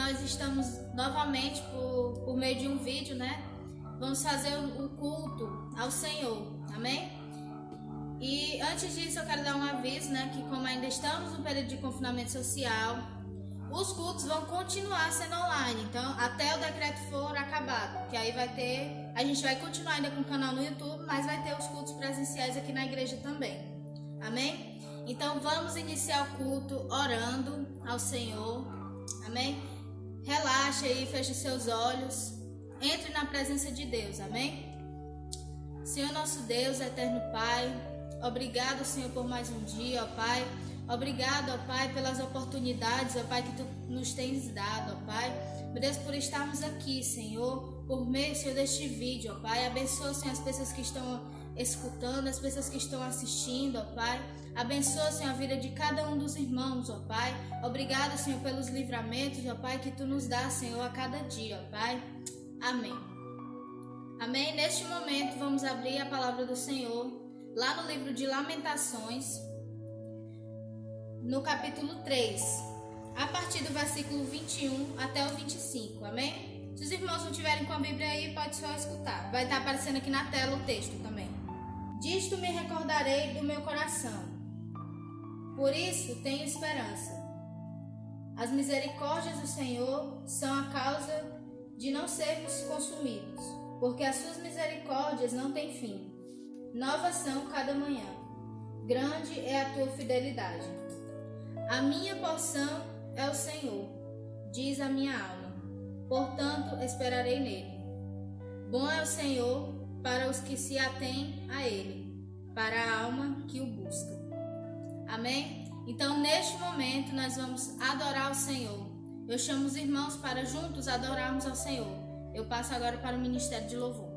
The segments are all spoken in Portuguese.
nós estamos novamente por meio de um vídeo, né? Vamos fazer o culto ao Senhor, amém? E antes disso eu quero dar um aviso, né? Que como ainda estamos no período de confinamento social, os cultos vão continuar sendo online, então até o decreto for acabado, que aí a gente vai continuar ainda com o canal no YouTube, mas vai ter os cultos presenciais aqui na igreja também, amém? Então vamos iniciar o culto orando ao Senhor, amém? Relaxa aí, feche seus olhos, entre na presença de Deus, amém? Senhor nosso Deus, eterno Pai, obrigado, Senhor, por mais um dia, ó Pai. Obrigado, ó Pai, pelas oportunidades, ó Pai, que Tu nos tens dado, ó Pai. Meu Deus, por estarmos aqui, Senhor, por meio, Senhor, deste vídeo, ó Pai. Abençoa, Senhor, as pessoas que estão escutando, as pessoas que estão assistindo, ó Pai. Abençoa, Senhor, a vida de cada um dos irmãos, ó Pai. Obrigado, Senhor, pelos livramentos, ó Pai, que Tu nos dá, Senhor, a cada dia, ó Pai. Amém. Amém. Neste momento, vamos abrir a palavra do Senhor lá no livro de Lamentações, no capítulo 3, a partir do versículo 21 até o 25, amém? Se os irmãos não tiverem com a Bíblia aí, pode só escutar. Vai estar aparecendo aqui na tela o texto também. Disto me recordarei do meu coração, por isso tenho esperança. As misericórdias do Senhor são a causa de não sermos consumidos, porque as suas misericórdias não têm fim. Novas são cada manhã. Grande é a tua fidelidade. A minha porção é o Senhor, diz a minha alma, portanto esperarei nele. Bom é o Senhor para os que se atêm a ele, para a alma que o busca. Amém? Então, neste momento, nós vamos adorar o Senhor. Eu chamo os irmãos para juntos adorarmos ao Senhor. Eu passo agora para o Ministério de Louvor.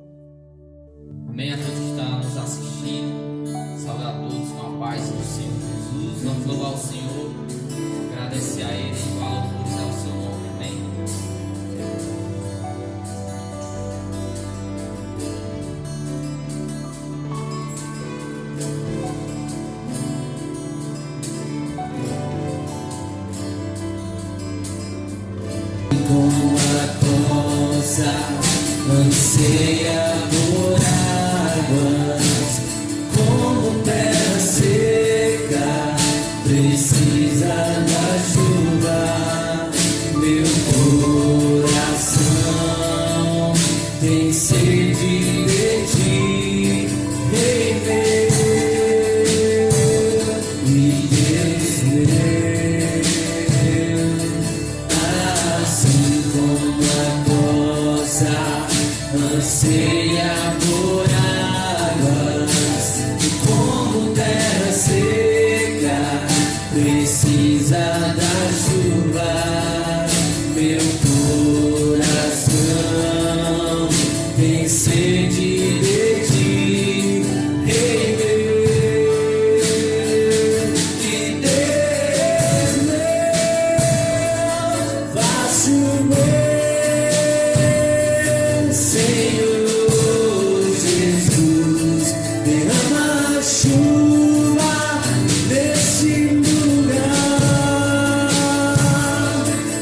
Amém a todos que estão nos assistindo. Saúde a todos com a paz do Senhor Jesus. Vamos louvar o Senhor, agradecer a Ele e valorizar o seu nome. Amém. Como a rosa anseia por águas, como terra seca precisa da chuva. Meu coração tem sede de ti, Rei meu e Deus meu. Assim como a rosa anseia por águas, e como terra seca precisa da chuva. Meu coração tem sede de ti, Rei meu e Deus meu. Faço meu Senhor Jesus, derrama a chuva nesse lugar.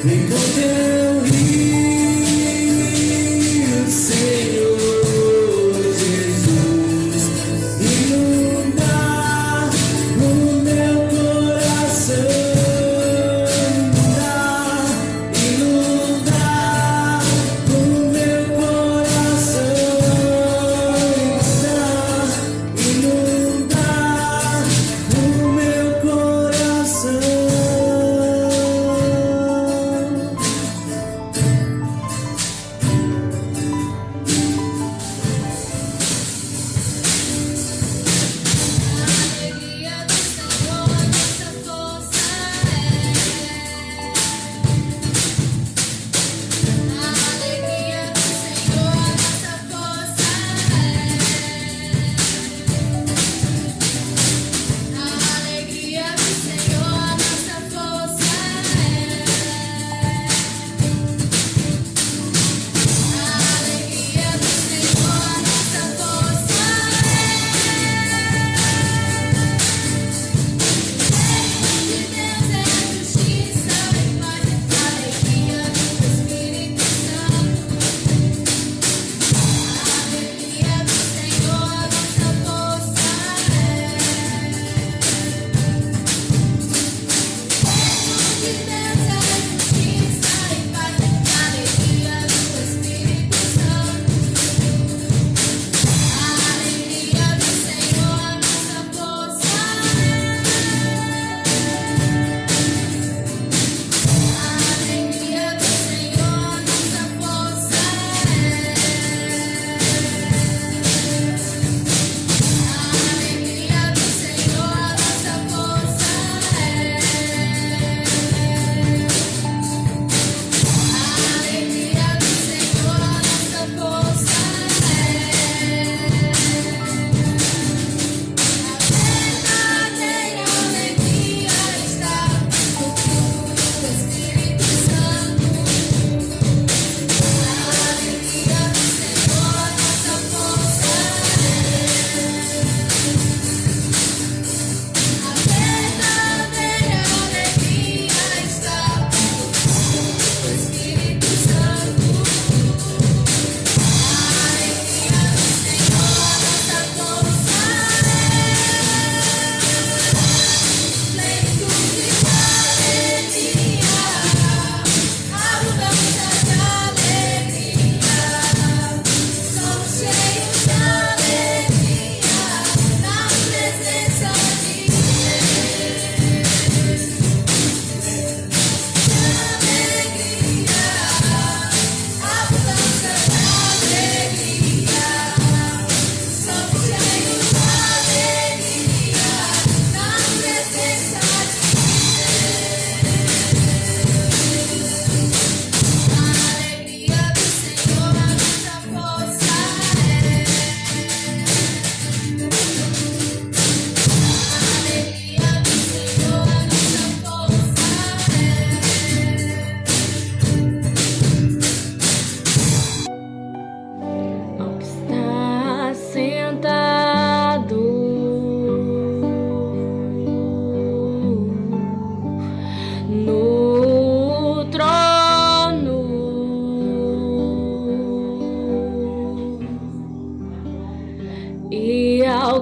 Vem com teu rio, Senhor Jesus, inundar o meu coração, inundar o meu coração, inundar o meu coração.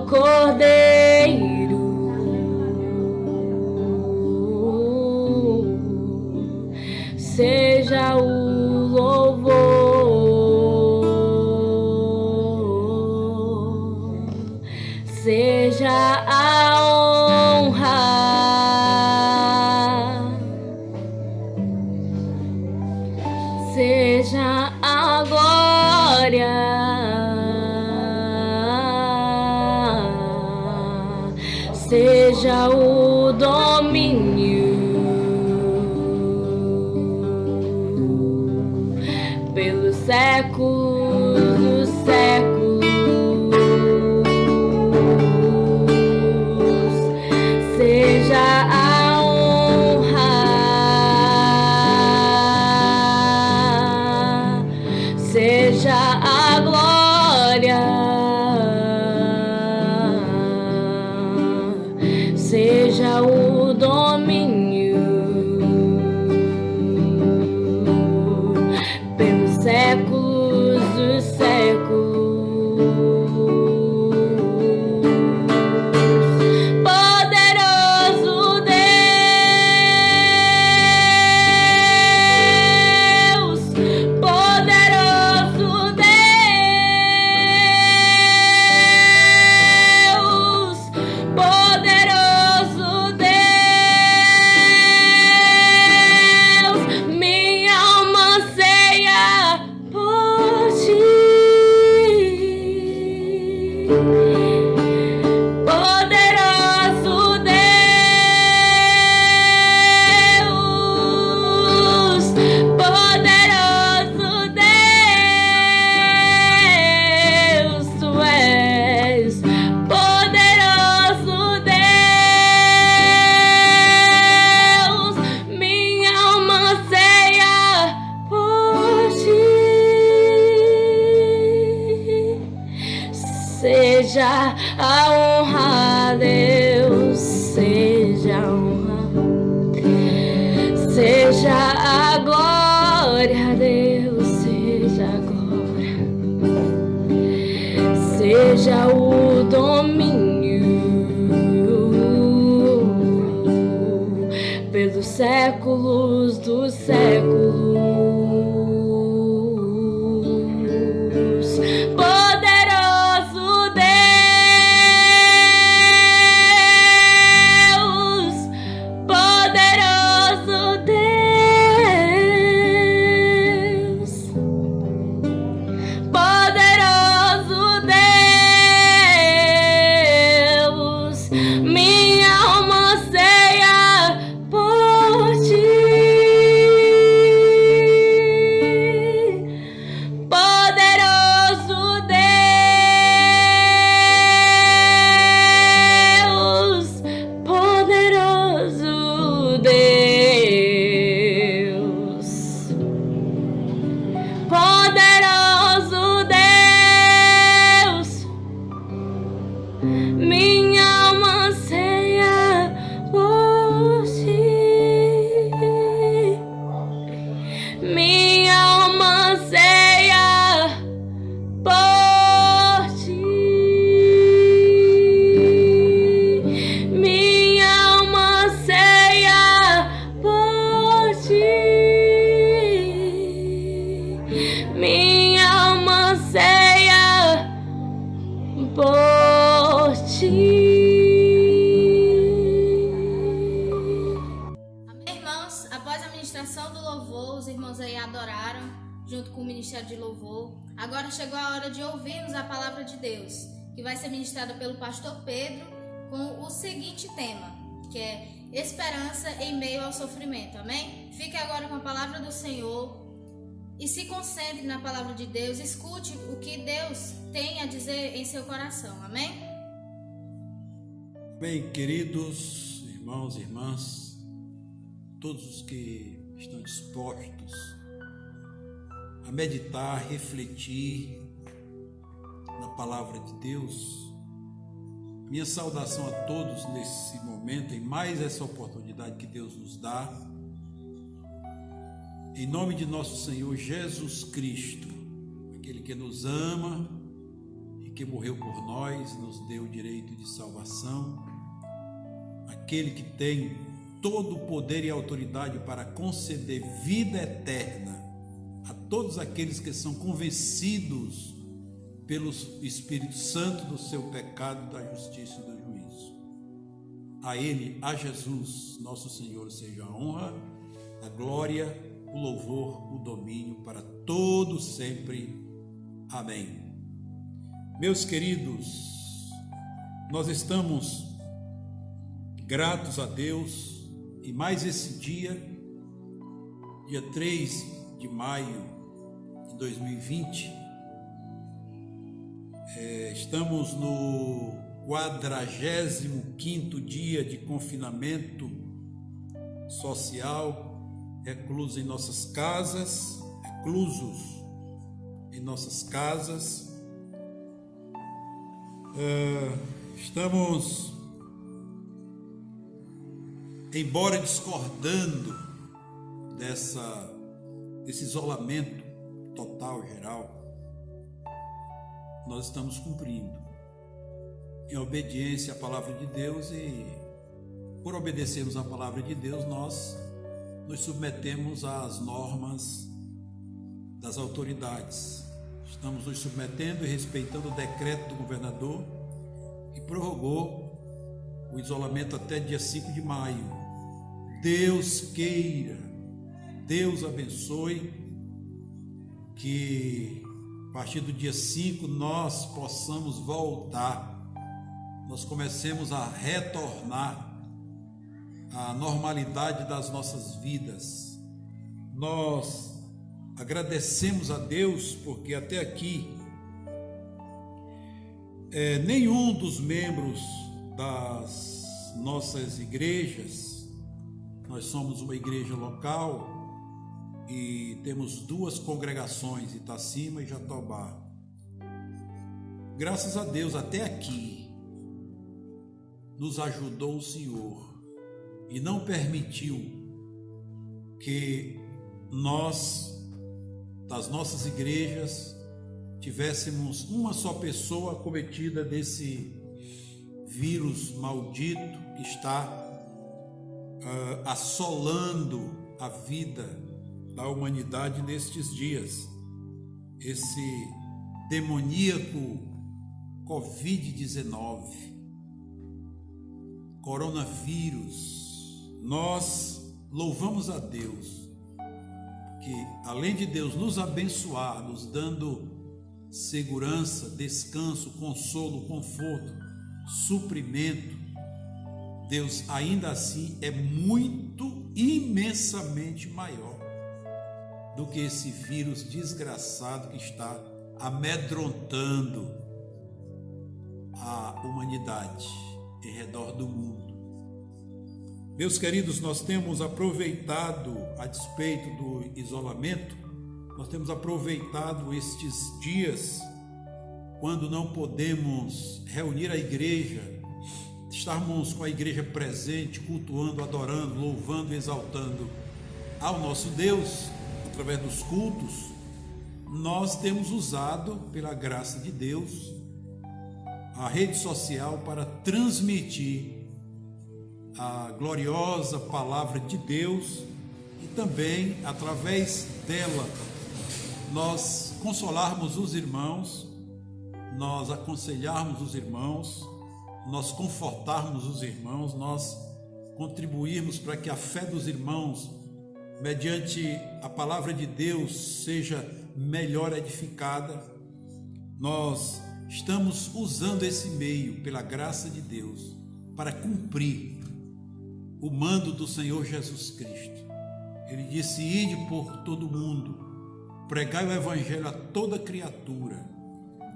Cordeiro, seja o louvor, seja a honra, seja a glória, seja o domínio pelos séculos dos séculos, seja a honra, seja a glória, seja o domínio pelos séculos dos séculos. Poderoso Deus, poderoso Deus, poderoso Deus, minha alma anseia por ti. Poderoso Deus, poderoso Deus, tu és poderoso Deus, minha alma anseia por ti. Seja a honra, Deus, seja a honra, seja a glória, Deus, seja a glória, seja o domínio pelos séculos dos séculos. Poderoso Deus, poderoso Deus, poderoso Deus, minha alma anseia por ti. Poderoso Deus, poderoso Deus, poderoso Deus, minha alma anseia por ti. Minha alma anseia por ti. Minha alma anseia por ti. Minha alma anseia por ti. Amém, irmãos? Após a ministração do louvor, os irmãos aí adoraram junto com o Ministério de Louvor. Agora chegou a hora de ouvirmos a palavra de Deus, que vai ser ministrada pelo pastor Pedro com o seguinte tema, que é esperança em meio ao sofrimento. Amém? Fique agora com a palavra do Senhor e se concentre na palavra de Deus. Escute o que Deus tem a dizer em seu coração. Amém? Bem, queridos irmãos e irmãs, todos os que estão dispostos a meditar, refletir na palavra de Deus, minha saudação a todos nesse momento, em mais essa oportunidade que Deus nos dá, em nome de nosso Senhor Jesus Cristo, aquele que nos ama e que morreu por nós, nos deu o direito de salvação, aquele que tem todo o poder e autoridade para conceder vida eterna a todos aqueles que são convencidos pelo Espírito Santo do seu pecado, da justiça e do juízo. A Ele, a Jesus, nosso Senhor, seja a honra, a glória, o louvor, o domínio para todos sempre. Amém. Meus queridos, nós estamos gratos a Deus e mais esse dia 3 de maio de 2020, estamos no 45º dia de confinamento social, reclusos em nossas casas, estamos, embora discordando desse isolamento total, geral, nós estamos cumprindo em obediência à palavra de Deus, e por obedecermos à palavra de Deus, nós nos submetemos às normas das autoridades. Estamos nos submetendo e respeitando o decreto do governador, que prorrogou o isolamento até dia 5 de maio. Deus queira, Deus abençoe, que a partir do dia 5 nós possamos voltar, nós comecemos a retornar à normalidade das nossas vidas. Nós agradecemos a Deus porque até aqui nenhum dos membros das nossas igrejas, nós somos uma igreja local e temos 2 congregações, Itacima e Jatobá. Graças a Deus, até aqui nos ajudou o Senhor e não permitiu que nós, das nossas igrejas, tivéssemos uma só pessoa acometida desse vírus maldito que está assolando a vida da humanidade nestes dias. Esse demoníaco Covid-19, coronavírus. Nós louvamos a Deus que, além de Deus nos abençoar, nos dando segurança, descanso, consolo, conforto, suprimento, Deus ainda assim é muito, imensamente maior do que esse vírus desgraçado que está amedrontando a humanidade em redor do mundo. Meus queridos, nós temos aproveitado, a despeito do isolamento, nós temos aproveitado estes dias, quando não podemos reunir a igreja, estarmos com a igreja presente, cultuando, adorando, louvando e exaltando ao nosso Deus, através dos cultos. Nós temos usado, pela graça de Deus, a rede social para transmitir a gloriosa palavra de Deus e também, através dela, nós consolarmos os irmãos, nós aconselharmos os irmãos, nós confortarmos os irmãos, nós contribuirmos para que a fé dos irmãos, mediante a palavra de Deus, seja melhor edificada. Nós estamos usando esse meio, pela graça de Deus, para cumprir o mando do Senhor Jesus Cristo. Ele disse: ide por todo o mundo, pregai o evangelho a toda criatura.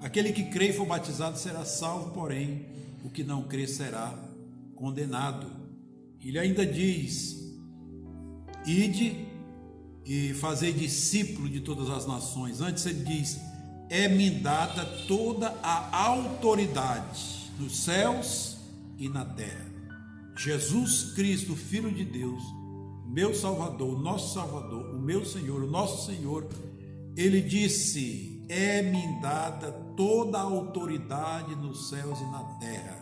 Aquele que crê e for batizado será salvo, porém o que não crê será condenado. Ele ainda diz: ide e fazei discípulo de todas as nações. Antes ele diz: é-me dada toda a autoridade nos céus e na terra. Jesus Cristo, Filho de Deus, meu Salvador, nosso Salvador, o meu Senhor, o nosso Senhor, ele disse: é-me dada toda a autoridade nos céus e na terra.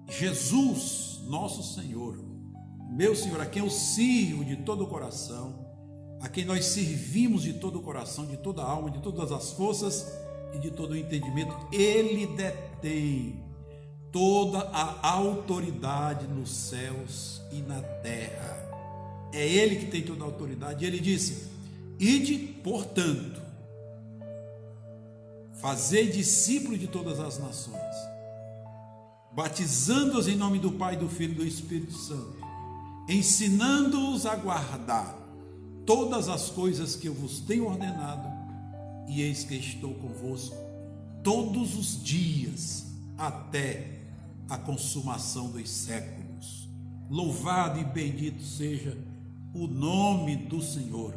Jesus, nosso Senhor, meu Senhor, a quem eu sirvo de todo o coração, a quem nós servimos de todo o coração, de toda a alma, de todas as forças e de todo o entendimento, Ele detém toda a autoridade nos céus e na terra. É Ele que tem toda a autoridade. E Ele disse: ide, portanto, fazei discípulos de todas as nações, batizando-os em nome do Pai, do Filho e do Espírito Santo, ensinando-os a guardar todas as coisas que eu vos tenho ordenado, e eis que estou convosco todos os dias até a consumação dos séculos. Louvado e bendito seja o nome do Senhor.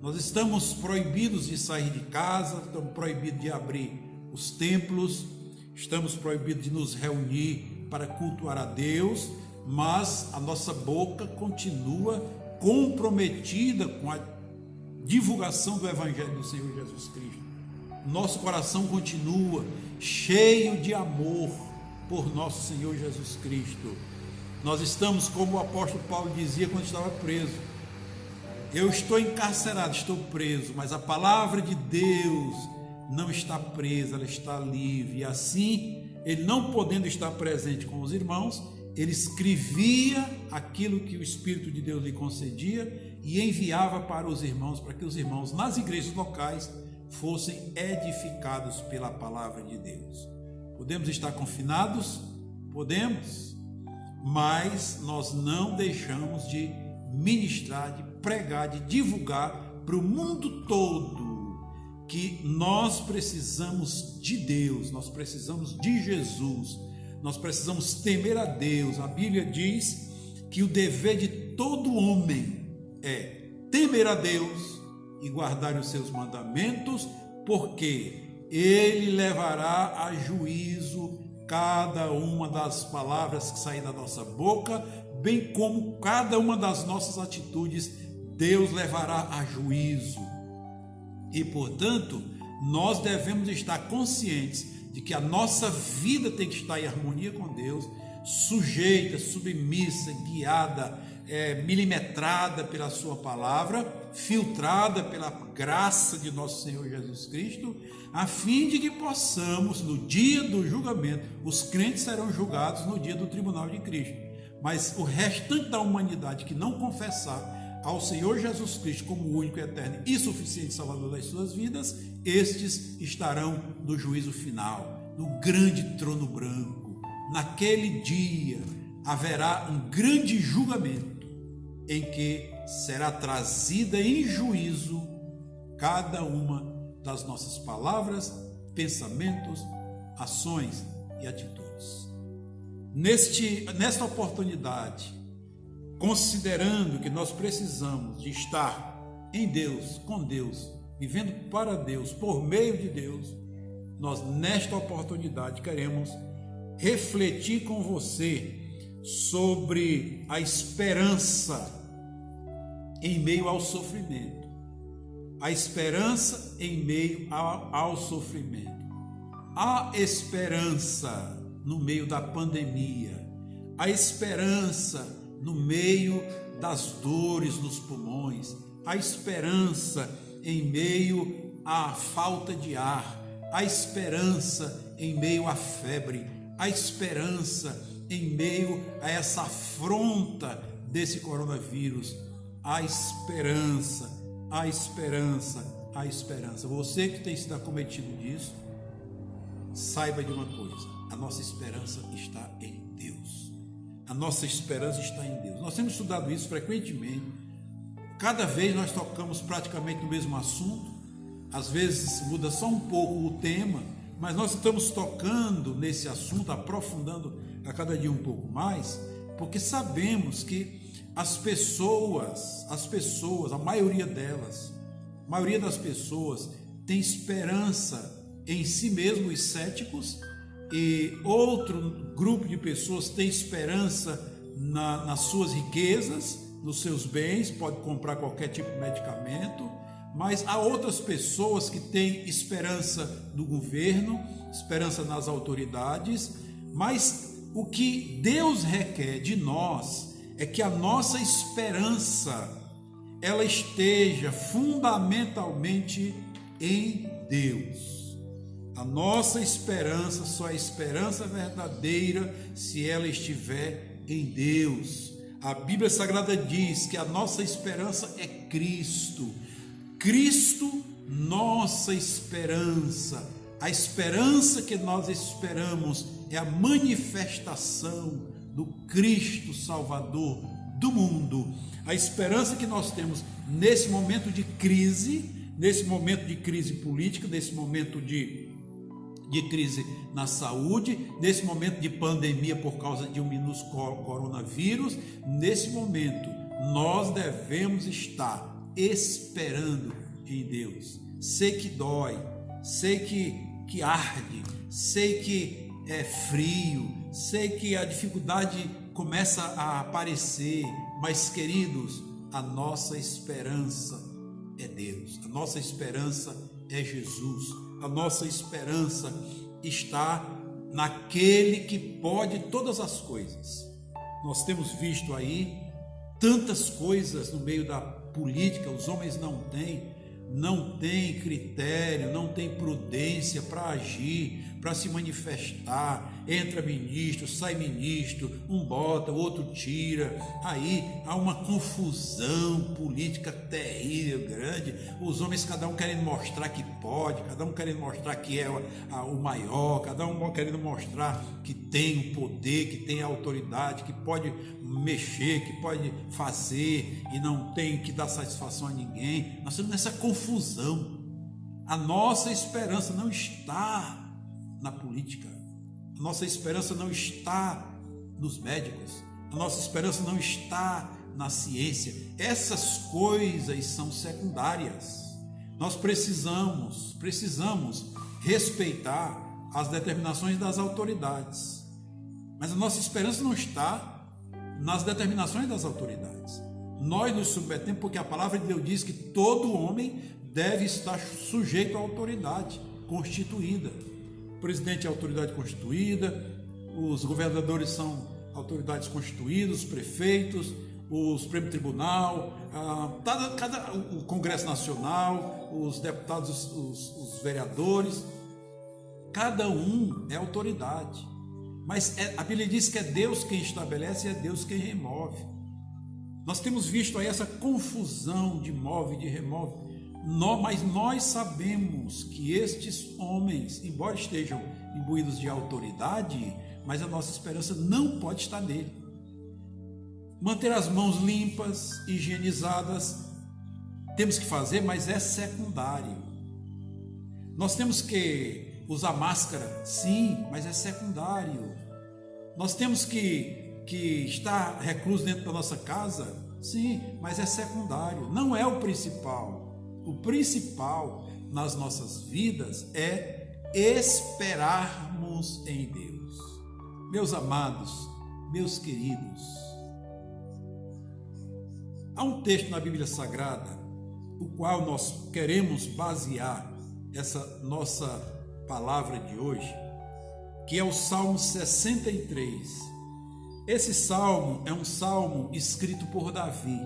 Nós estamos proibidos de sair de casa, estamos proibidos de abrir os templos, estamos proibidos de nos reunir para cultuar a Deus, mas a nossa boca continua comprometida com a divulgação do Evangelho do Senhor Jesus Cristo. Nosso coração continua cheio de amor por nosso Senhor Jesus Cristo. Nós estamos, como o apóstolo Paulo dizia quando estava preso: eu estou encarcerado, estou preso, mas a palavra de Deus não está presa, ela está livre. E assim, ele não podendo estar presente com os irmãos, ele escrevia aquilo que o Espírito de Deus lhe concedia e enviava para os irmãos, para que os irmãos nas igrejas locais fossem edificados pela palavra de Deus. Podemos estar confinados? Podemos, mas nós não deixamos de ministrar, de pregar, de divulgar para o mundo todo que nós precisamos de Deus, nós precisamos de Jesus, nós precisamos temer a Deus. A Bíblia diz que o dever de todo homem é temer a Deus e guardar os seus mandamentos, porque Ele levará a juízo cada uma das palavras que saem da nossa boca, bem como cada uma das nossas atitudes, Deus levará a juízo. E, portanto, nós devemos estar conscientes de que a nossa vida tem que estar em harmonia com Deus, sujeita, submissa, guiada, milimetrada pela sua palavra, filtrada pela graça de nosso Senhor Jesus Cristo, a fim de que possamos, no dia do julgamento, os crentes serão julgados no dia do tribunal de Cristo, mas o restante da humanidade que não confessar ao Senhor Jesus Cristo como o único, eterno e suficiente Salvador das suas vidas, estes estarão no juízo final, no grande trono branco. Naquele dia haverá um grande julgamento em que será trazida em juízo cada uma das nossas palavras, pensamentos, ações e atitudes. Nesta oportunidade, considerando que nós precisamos de estar em Deus, com Deus, vivendo para Deus, por meio de Deus, nós nesta oportunidade queremos refletir com você sobre a esperança em meio ao sofrimento. A esperança em meio ao sofrimento. A esperança no meio da pandemia. A esperança no meio das dores nos pulmões. A esperança em meio à falta de ar. A esperança em meio à febre. A esperança em meio a essa afronta desse coronavírus. A esperança, a esperança, a esperança. Você que tem sido acometido disso, saiba de uma coisa: a nossa esperança está em Deus. A nossa esperança está em Deus. Nós temos estudado isso frequentemente. Cada vez nós tocamos praticamente no mesmo assunto. Às vezes muda só um pouco o tema, mas nós estamos tocando nesse assunto, aprofundando a cada dia um pouco mais, porque sabemos que as pessoas, a maioria delas, a maioria das pessoas tem esperança em si mesmo, os céticos, e outro grupo de pessoas tem esperança nas suas riquezas, nos seus bens, pode comprar qualquer tipo de medicamento, mas há outras pessoas que têm esperança no governo, esperança nas autoridades, mas o que Deus requer de nós é que a nossa esperança ela esteja fundamentalmente em Deus. A nossa esperança só é esperança verdadeira se ela estiver em Deus. A Bíblia Sagrada diz que a nossa esperança é Cristo. Cristo, nossa esperança. A esperança que nós esperamos é a manifestação do Cristo Salvador do mundo. A esperança que nós temos nesse momento de crise política, nesse momento de crise na saúde, nesse momento de pandemia por causa de um minúsculo coronavírus, nesse momento nós devemos estar esperando em Deus. Sei que dói, sei que arde, sei que é frio, sei que a dificuldade começa a aparecer, mas queridos, a nossa esperança é Deus, a nossa esperança é Jesus, a nossa esperança está naquele que pode todas as coisas. Nós temos visto aí tantas coisas no meio da política, os homens não têm critério, não têm prudência para agir, para se manifestar. Entra ministro, sai ministro, um bota, o outro tira. Aí há uma confusão política terrível, grande. Os homens, cada um querendo mostrar que pode, cada um querendo mostrar que é o maior, cada um querendo mostrar que tem o poder, que tem a autoridade, que pode mexer, que pode fazer e não tem que dar satisfação a ninguém. Nós estamos nessa confusão. A nossa esperança não está na política, a nossa esperança não está nos médicos, a nossa esperança não está na ciência. Essas coisas são secundárias. Nós precisamos respeitar as determinações das autoridades, mas a nossa esperança não está nas determinações das autoridades. Nós nos submetemos porque a palavra de Deus diz que todo homem deve estar sujeito à autoridade constituída. O presidente é autoridade constituída, os governadores são autoridades constituídas, os prefeitos, o Supremo Tribunal, o Congresso Nacional, os deputados, os vereadores, cada um é autoridade. Mas a Bíblia diz que é Deus quem estabelece e é Deus quem remove. Nós temos visto aí essa confusão de move e de remove. Mas nós sabemos que estes homens, embora estejam imbuídos de autoridade, mas a nossa esperança não pode estar nele. Manter as mãos limpas, higienizadas, temos que fazer, mas é secundário. Nós temos que usar máscara, sim, mas é secundário. Nós temos que estar recluso dentro da nossa casa, sim, mas é secundário, não é o principal. O principal nas nossas vidas é esperarmos em Deus. Meus amados, meus queridos, há um texto na Bíblia Sagrada, o qual nós queremos basear essa nossa palavra de hoje, que é o Salmo 63. Esse salmo é um salmo escrito por Davi.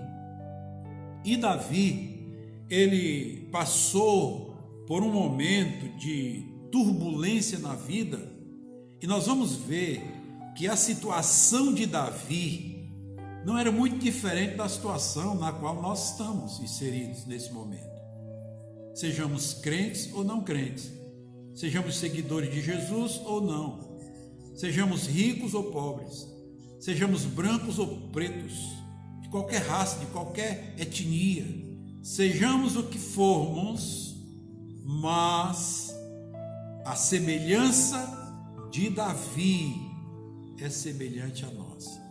E Davi, ele passou por um momento de turbulência na vida, e nós vamos ver que a situação de Davi não era muito diferente da situação na qual nós estamos inseridos nesse momento. Sejamos crentes ou não crentes, sejamos seguidores de Jesus ou não, sejamos ricos ou pobres, sejamos brancos ou pretos, de qualquer raça, de qualquer etnia, sejamos o que formos, mas a semelhança de Davi é semelhante a nós.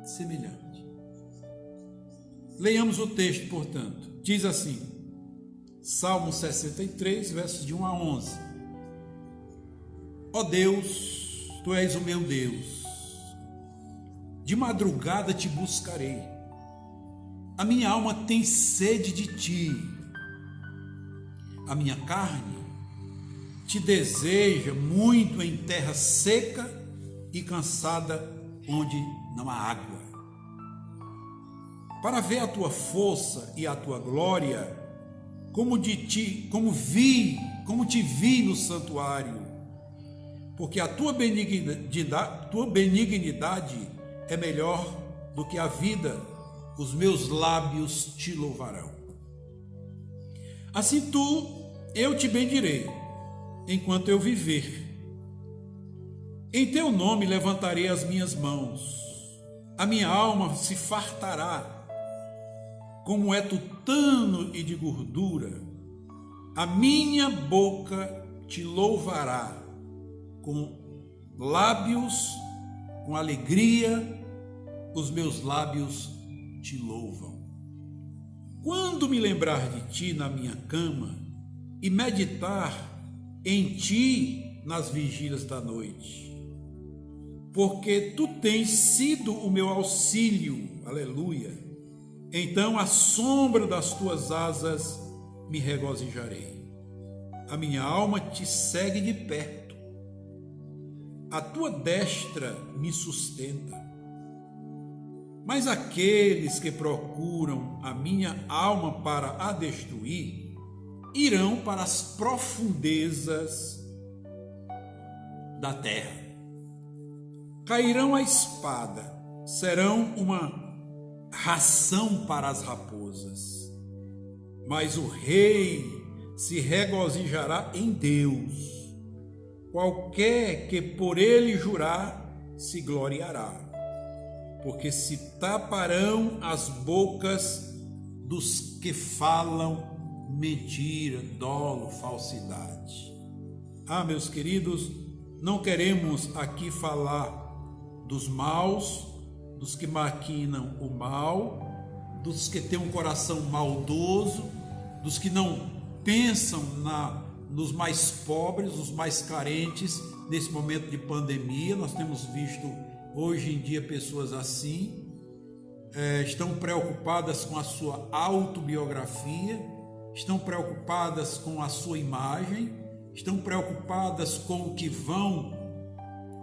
Semelhante. Leiamos o texto, portanto. Diz assim, Salmo 63, versos de 1 a 11. Ó Deus, Tu és o meu Deus, de madrugada te buscarei. A minha alma tem sede de Ti, a minha carne te deseja muito em terra seca e cansada, onde não há água. Para ver a tua força e a tua glória, como te vi no santuário, porque a tua benignidade é melhor do que a vida, os meus lábios te louvarão. Assim eu te bendirei, enquanto eu viver. Em teu nome levantarei as minhas mãos, a minha alma se fartará, como é tutano e de gordura. A minha boca te louvará, com lábios, com alegria, os meus lábios te louvam. Quando me lembrar de ti na minha cama e meditar em ti nas vigílias da noite, porque tu tens sido o meu auxílio, aleluia, então à sombra das tuas asas me regozijarei. A minha alma te segue de perto, a tua destra me sustenta. Mas aqueles que procuram a minha alma para a destruir, irão para as profundezas da terra. Cairão a espada, serão uma ração para as raposas. Mas o rei se regozijará em Deus. Qualquer que por ele jurar, se gloriará, porque se taparão as bocas dos que falam mentira, dolo, falsidade. Meus queridos, não queremos aqui falar dos maus, dos que maquinam o mal, dos que têm um coração maldoso, dos que não pensam nos mais pobres, nos mais carentes, nesse momento de pandemia. Nós temos visto hoje em dia pessoas assim, estão preocupadas com a sua autobiografia, estão preocupadas com a sua imagem, estão preocupadas com o que vão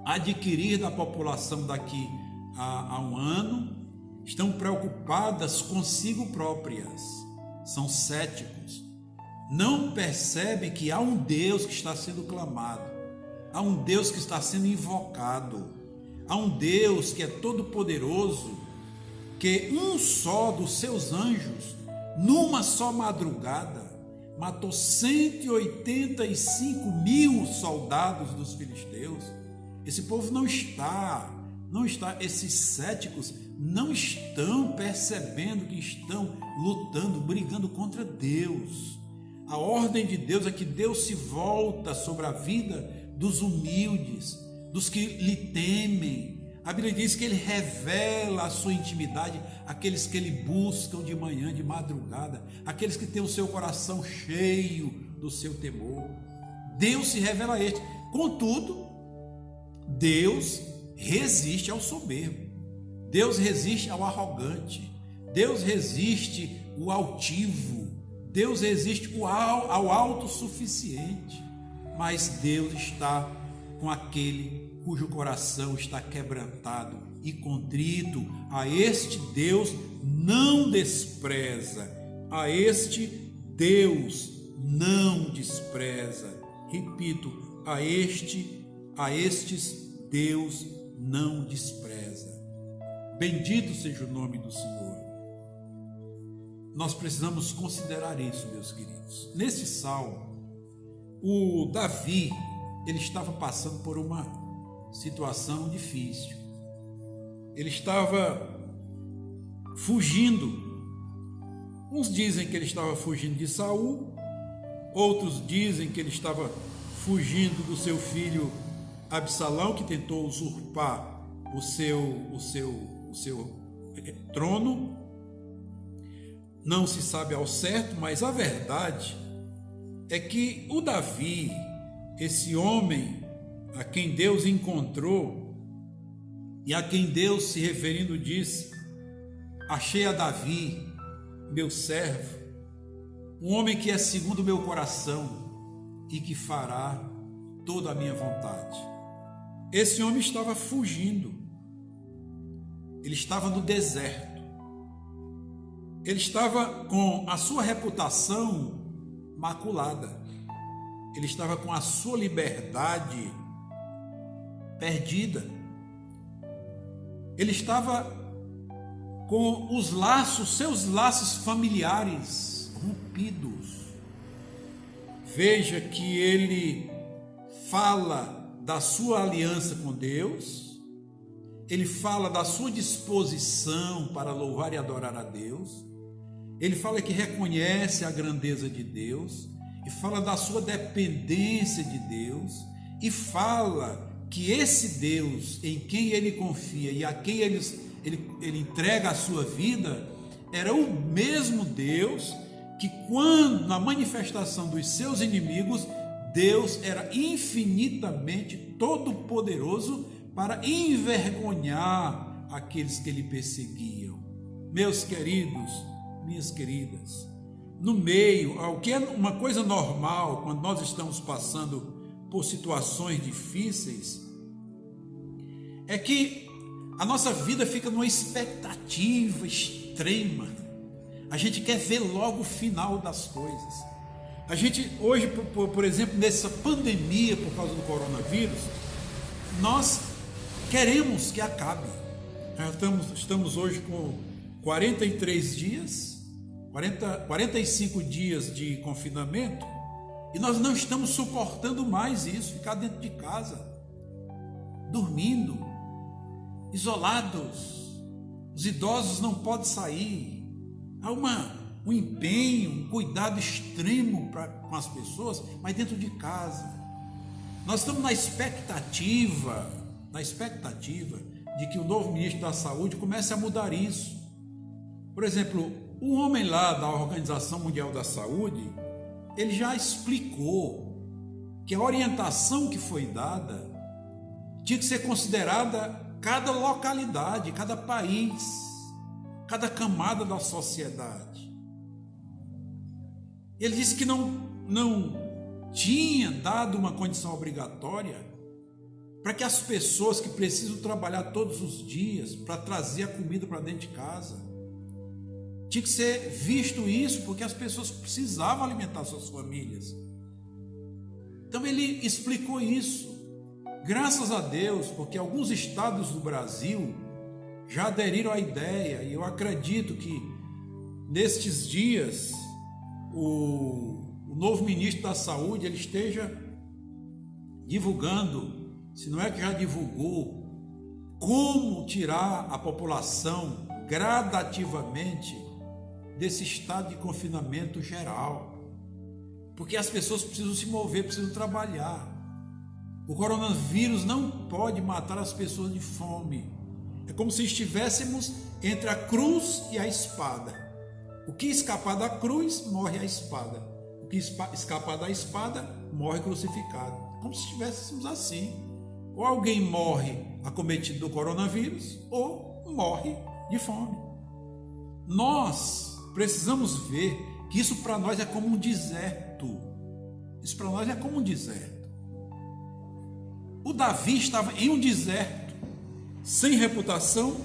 adquirir da população daqui a um ano, estão preocupadas consigo próprias, são céticos, não percebem que há um Deus que está sendo clamado, há um Deus que está sendo invocado, há um Deus que é todo poderoso, que um só dos seus anjos, numa só madrugada, matou 185.000 soldados dos filisteus. Esse povo não está, esses céticos não estão percebendo que estão lutando, brigando contra Deus. A ordem de Deus é que Deus se volta sobre a vida dos humildes, dos que lhe temem. A Bíblia diz que ele revela a sua intimidade àqueles que ele buscam de manhã, de madrugada, aqueles que têm o seu coração cheio do seu temor. Deus se revela a este. Contudo, Deus resiste ao soberbo, Deus resiste ao arrogante, Deus resiste ao altivo, Deus resiste ao autossuficiente, mas Deus está com aquele cujo coração está quebrantado e contrito. A este Deus não despreza, a este Deus não despreza. Repito, a estes Deus não despreza. Bendito seja o nome do Senhor. Nós precisamos considerar isso, meus queridos. Nesse salmo, o Davi, ele estava passando por uma situação difícil. Ele estava fugindo. Uns dizem que ele estava fugindo de Saul, outros dizem que ele estava fugindo do seu filho Absalão, que tentou usurpar o seu trono. Não se sabe ao certo, mas a verdade é que o Davi, esse homem a quem Deus encontrou e a quem Deus, se referindo, disse: achei a Davi, meu servo. um homem que é segundo o meu coração e que fará toda a minha vontade. Esse homem estava fugindo, ele estava no deserto, ele estava com a sua reputação maculada, ele estava com a sua liberdade perdida, ele estava com os laços, seus laços familiares rompidos. Veja que ele fala da sua aliança com Deus, ele fala da sua disposição para louvar e adorar a Deus, ele fala que reconhece a grandeza de Deus, e fala da sua dependência de Deus, e fala que esse Deus em quem ele confia e a quem ele entrega a sua vida, era o mesmo Deus que, quando na manifestação dos seus inimigos, Deus era infinitamente todo-poderoso para envergonhar aqueles que lhe perseguiam. Meus queridos, minhas queridas, no meio, o que é uma coisa normal quando nós estamos passando por situações difíceis, é que a nossa vida fica numa expectativa extrema. A gente quer ver logo o final das coisas. A gente hoje, por exemplo, nessa pandemia por causa do coronavírus, nós queremos que acabe. Estamos hoje com 43 dias, 45 dias de confinamento, e nós não estamos suportando mais isso, ficar dentro de casa, dormindo, isolados. Os idosos não podem sair. Há um empenho, um cuidado extremo com as pessoas, mas dentro de casa. Nós estamos na expectativa de que o novo ministro da Saúde comece a mudar isso. Por exemplo, o homem lá da Organização Mundial da Saúde, ele já explicou que a orientação que foi dada tinha que ser considerada cada localidade, cada país, cada camada da sociedade. Ele disse que não tinha dado uma condição obrigatória para que as pessoas que precisam trabalhar todos os dias para trazer a comida para dentro de casa, tinha que ser visto isso porque as pessoas precisavam alimentar suas famílias. Então ele explicou isso. Graças a Deus, porque alguns estados do Brasil já aderiram à ideia, e eu acredito que nestes dias o novo ministro da Saúde ele esteja divulgando, se não é que já divulgou, como tirar a população gradativamente desse estado de confinamento geral, porque as pessoas precisam se mover, precisam trabalhar. O coronavírus não pode matar as pessoas de fome. É como se estivéssemos entre a cruz e a espada. O que escapar da cruz, morre a espada. O que escapar da espada, morre crucificado. Como se estivéssemos assim. Ou alguém morre acometido do coronavírus, ou morre de fome. Nós precisamos ver que isso para nós é como um deserto. Isso para nós é como um deserto. O Davi estava em um deserto, sem reputação,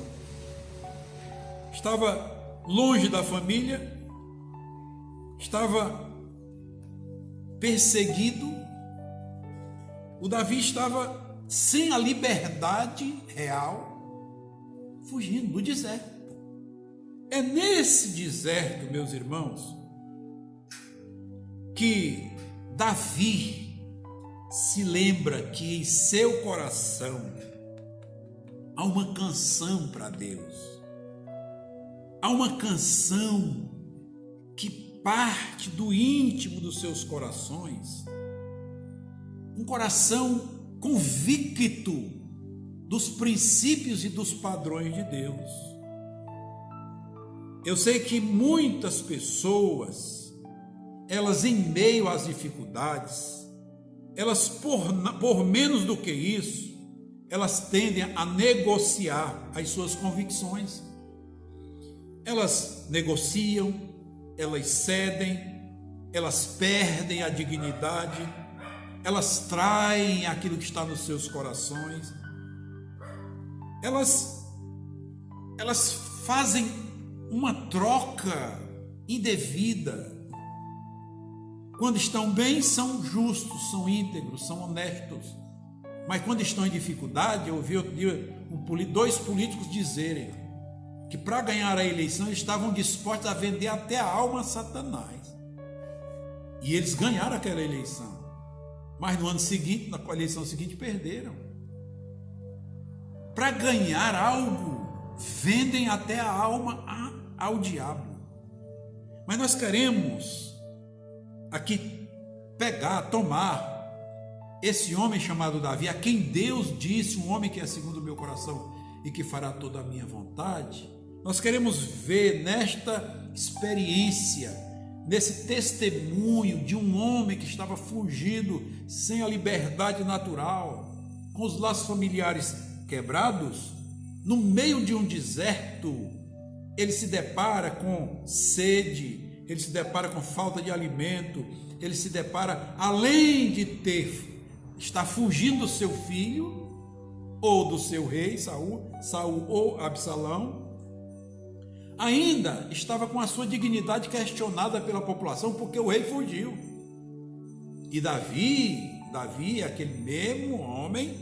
estava longe da família, estava perseguido. O Davi estava sem a liberdade real, fugindo do deserto. É nesse deserto, meus irmãos, que Davi se lembra que em seu coração há uma canção para Deus. Há uma canção que parte do íntimo dos seus corações, um coração convicto dos princípios e dos padrões de Deus. Eu sei que muitas pessoas, elas em meio às dificuldades, elas por menos do que isso, elas tendem a negociar as suas convicções. Elas negociam, elas cedem, elas perdem a dignidade, elas traem aquilo que está nos seus corações, elas fazem uma troca indevida. Quando estão bem, são justos, são íntegros, são honestos. Mas quando estão em dificuldade, eu ouvi outro dia dois políticos dizerem que para ganhar a eleição eles estavam dispostos a vender até a alma a Satanás. E eles ganharam aquela eleição. Mas no ano seguinte, na eleição seguinte, perderam. Para ganhar algo, vendem até a alma ao diabo. Mas nós queremos aqui tomar esse homem chamado Davi, a quem Deus disse, um homem que é segundo o meu coração e que fará toda a minha vontade. Nós queremos ver nesta experiência, nesse testemunho de um homem que estava fugindo sem a liberdade natural, com os laços familiares quebrados, no meio de um deserto, ele se depara com sede, ele se depara com falta de alimento, ele se depara, além de estar fugindo do seu filho, ou do seu rei, Saul ou Absalão, ainda estava com a sua dignidade questionada pela população, porque o rei fugiu. E Davi é aquele mesmo homem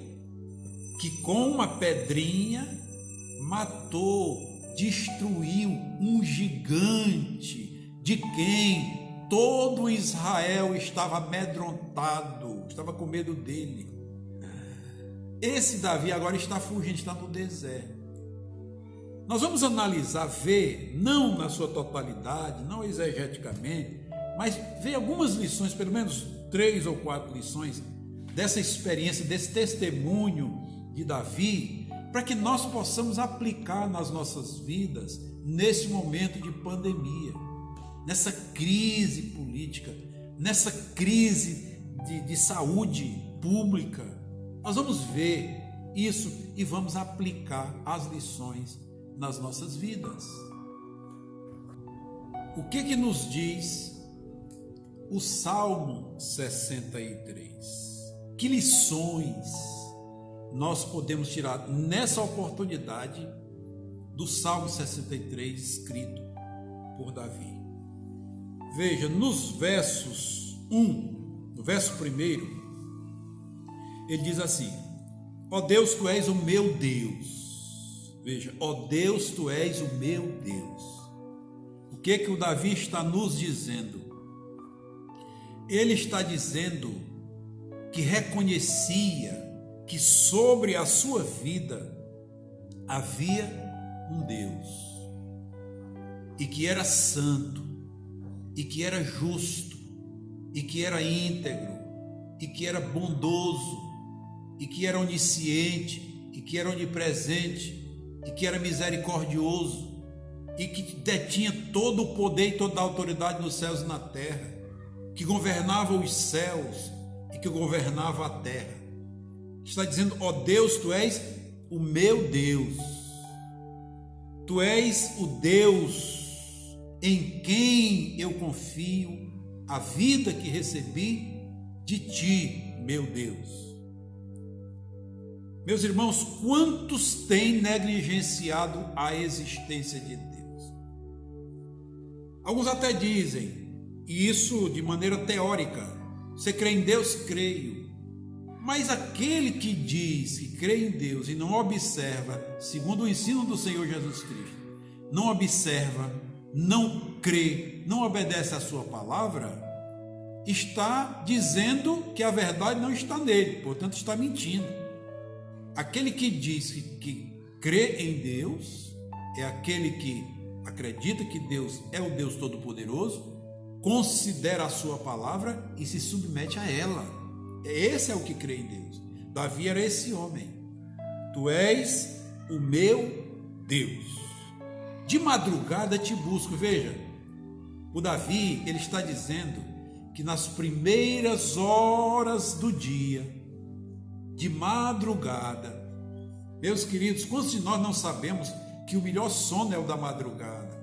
que com uma pedrinha matou, destruiu um gigante de quem todo Israel estava amedrontado, estava com medo dele. Esse Davi agora está fugindo, está no deserto. Nós vamos analisar, ver, não na sua totalidade, não exegeticamente, mas ver algumas lições, pelo menos 3 ou 4 lições dessa experiência, desse testemunho de Davi, para que nós possamos aplicar nas nossas vidas nesse momento de pandemia, nessa crise política, nessa crise de saúde pública. Nós vamos ver isso e vamos aplicar as lições nas nossas vidas. O que nos diz o Salmo 63? Que lições nós podemos tirar nessa oportunidade do Salmo 63 escrito por Davi? Veja, nos versos 1, no verso 1, ele diz assim: ó Deus, tu és o meu Deus. Veja, ó Deus, tu és o meu Deus. O que o Davi está nos dizendo? Ele está dizendo que reconhecia que sobre a sua vida havia um Deus, e que era santo, e que era justo, e que era íntegro, e que era bondoso, e que era onisciente, e que era onipresente, e que era misericordioso, e que detinha todo o poder e toda a autoridade nos céus e na terra, que governava os céus e que governava a terra. Está dizendo: ó Deus, tu és o meu Deus, tu és o Deus em quem eu confio a vida que recebi de ti, meu Deus. Meus irmãos, quantos têm negligenciado a existência de Deus? Alguns até dizem, e isso de maneira teórica: você crê em Deus? Creio. Mas aquele que diz que crê em Deus e não observa, segundo o ensino do Senhor Jesus Cristo, não observa, não crê, não obedece à sua palavra, está dizendo que a verdade não está nele, portanto está mentindo. Aquele que diz que crê em Deus é aquele que acredita que Deus é o Deus Todo-Poderoso, considera a sua palavra e se submete a ela. Esse é o que crê em Deus. Davi era esse homem. Tu és o meu Deus. De madrugada te busco. Veja, o Davi, ele está dizendo que nas primeiras horas do dia, de madrugada, meus queridos, quantos de nós não sabemos que o melhor sono é o da madrugada?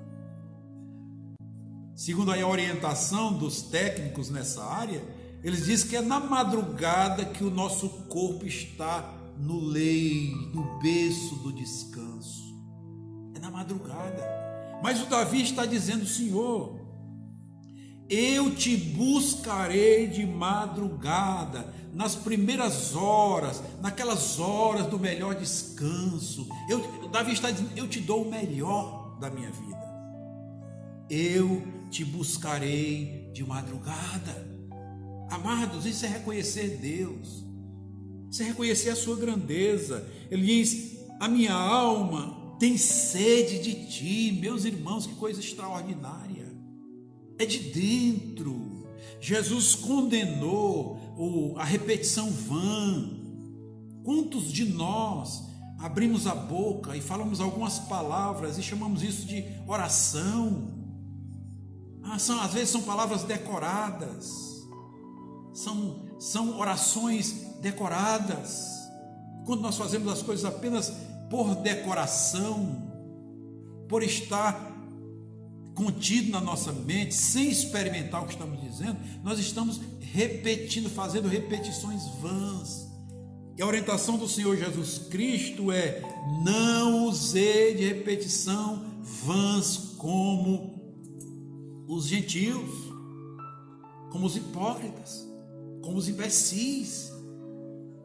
segundo aí a orientação dos técnicos nessa área, eles dizem que é na madrugada que o nosso corpo está no leito, no berço do descanso. É na madrugada. Mas o Davi está dizendo: Senhor, eu te buscarei de madrugada, nas primeiras horas, naquelas horas do melhor descanso. Davi está dizendo: eu te dou o melhor da minha vida. Eu te buscarei de madrugada. Amados, isso é reconhecer Deus, isso é reconhecer a sua grandeza. Ele diz: a minha alma tem sede de ti. Meus irmãos, que coisa extraordinária. É de dentro. Jesus condenou a repetição vã. Quantos de nós abrimos a boca e falamos algumas palavras e chamamos isso de oração? Às vezes são palavras decoradas, são orações decoradas. Quando nós fazemos as coisas apenas por decoração, por estar contido na nossa mente, sem experimentar o que estamos dizendo, nós estamos repetindo, fazendo repetições vãs. E a orientação do Senhor Jesus Cristo é: não usei de repetição vãs como os gentios, como os hipócritas, como os imbecis.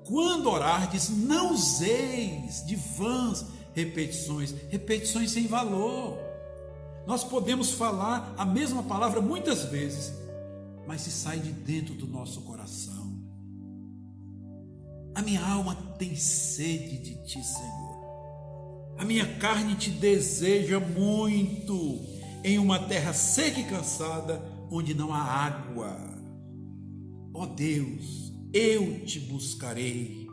Quando orardes, não useis de vãs repetições sem valor. Nós podemos falar a mesma palavra muitas vezes, mas se sai de dentro do nosso coração. A minha alma tem sede de ti, Senhor. A minha carne te deseja muito, em uma terra seca e cansada, onde não há água. Ó Deus, eu te buscarei.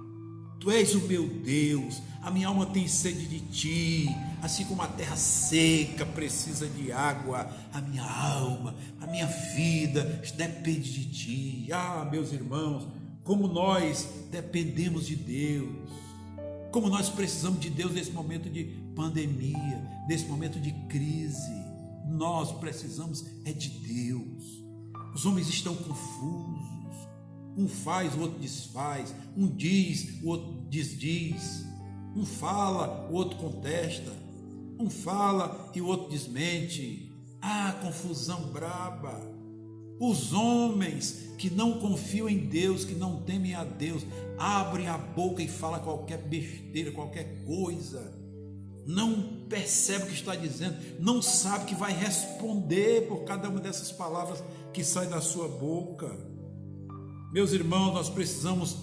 Tu és o meu Deus, a minha alma tem sede de ti, assim como a terra seca precisa de água. A minha alma, a minha vida depende de ti. Meus irmãos, como nós dependemos de Deus, como nós precisamos de Deus nesse momento de pandemia, nesse momento de crise. Nós precisamos de Deus. Os homens estão confusos. Um faz, o outro desfaz. Um diz, o outro desdiz. Um fala, o outro contesta. Um fala e o outro desmente. Confusão braba. Os homens que não confiam em Deus, que não temem a Deus, abrem a boca e falam qualquer besteira, qualquer coisa. Não percebe o que está dizendo, não sabe que vai responder por cada uma dessas palavras que sai da sua boca. Meus irmãos, nós precisamos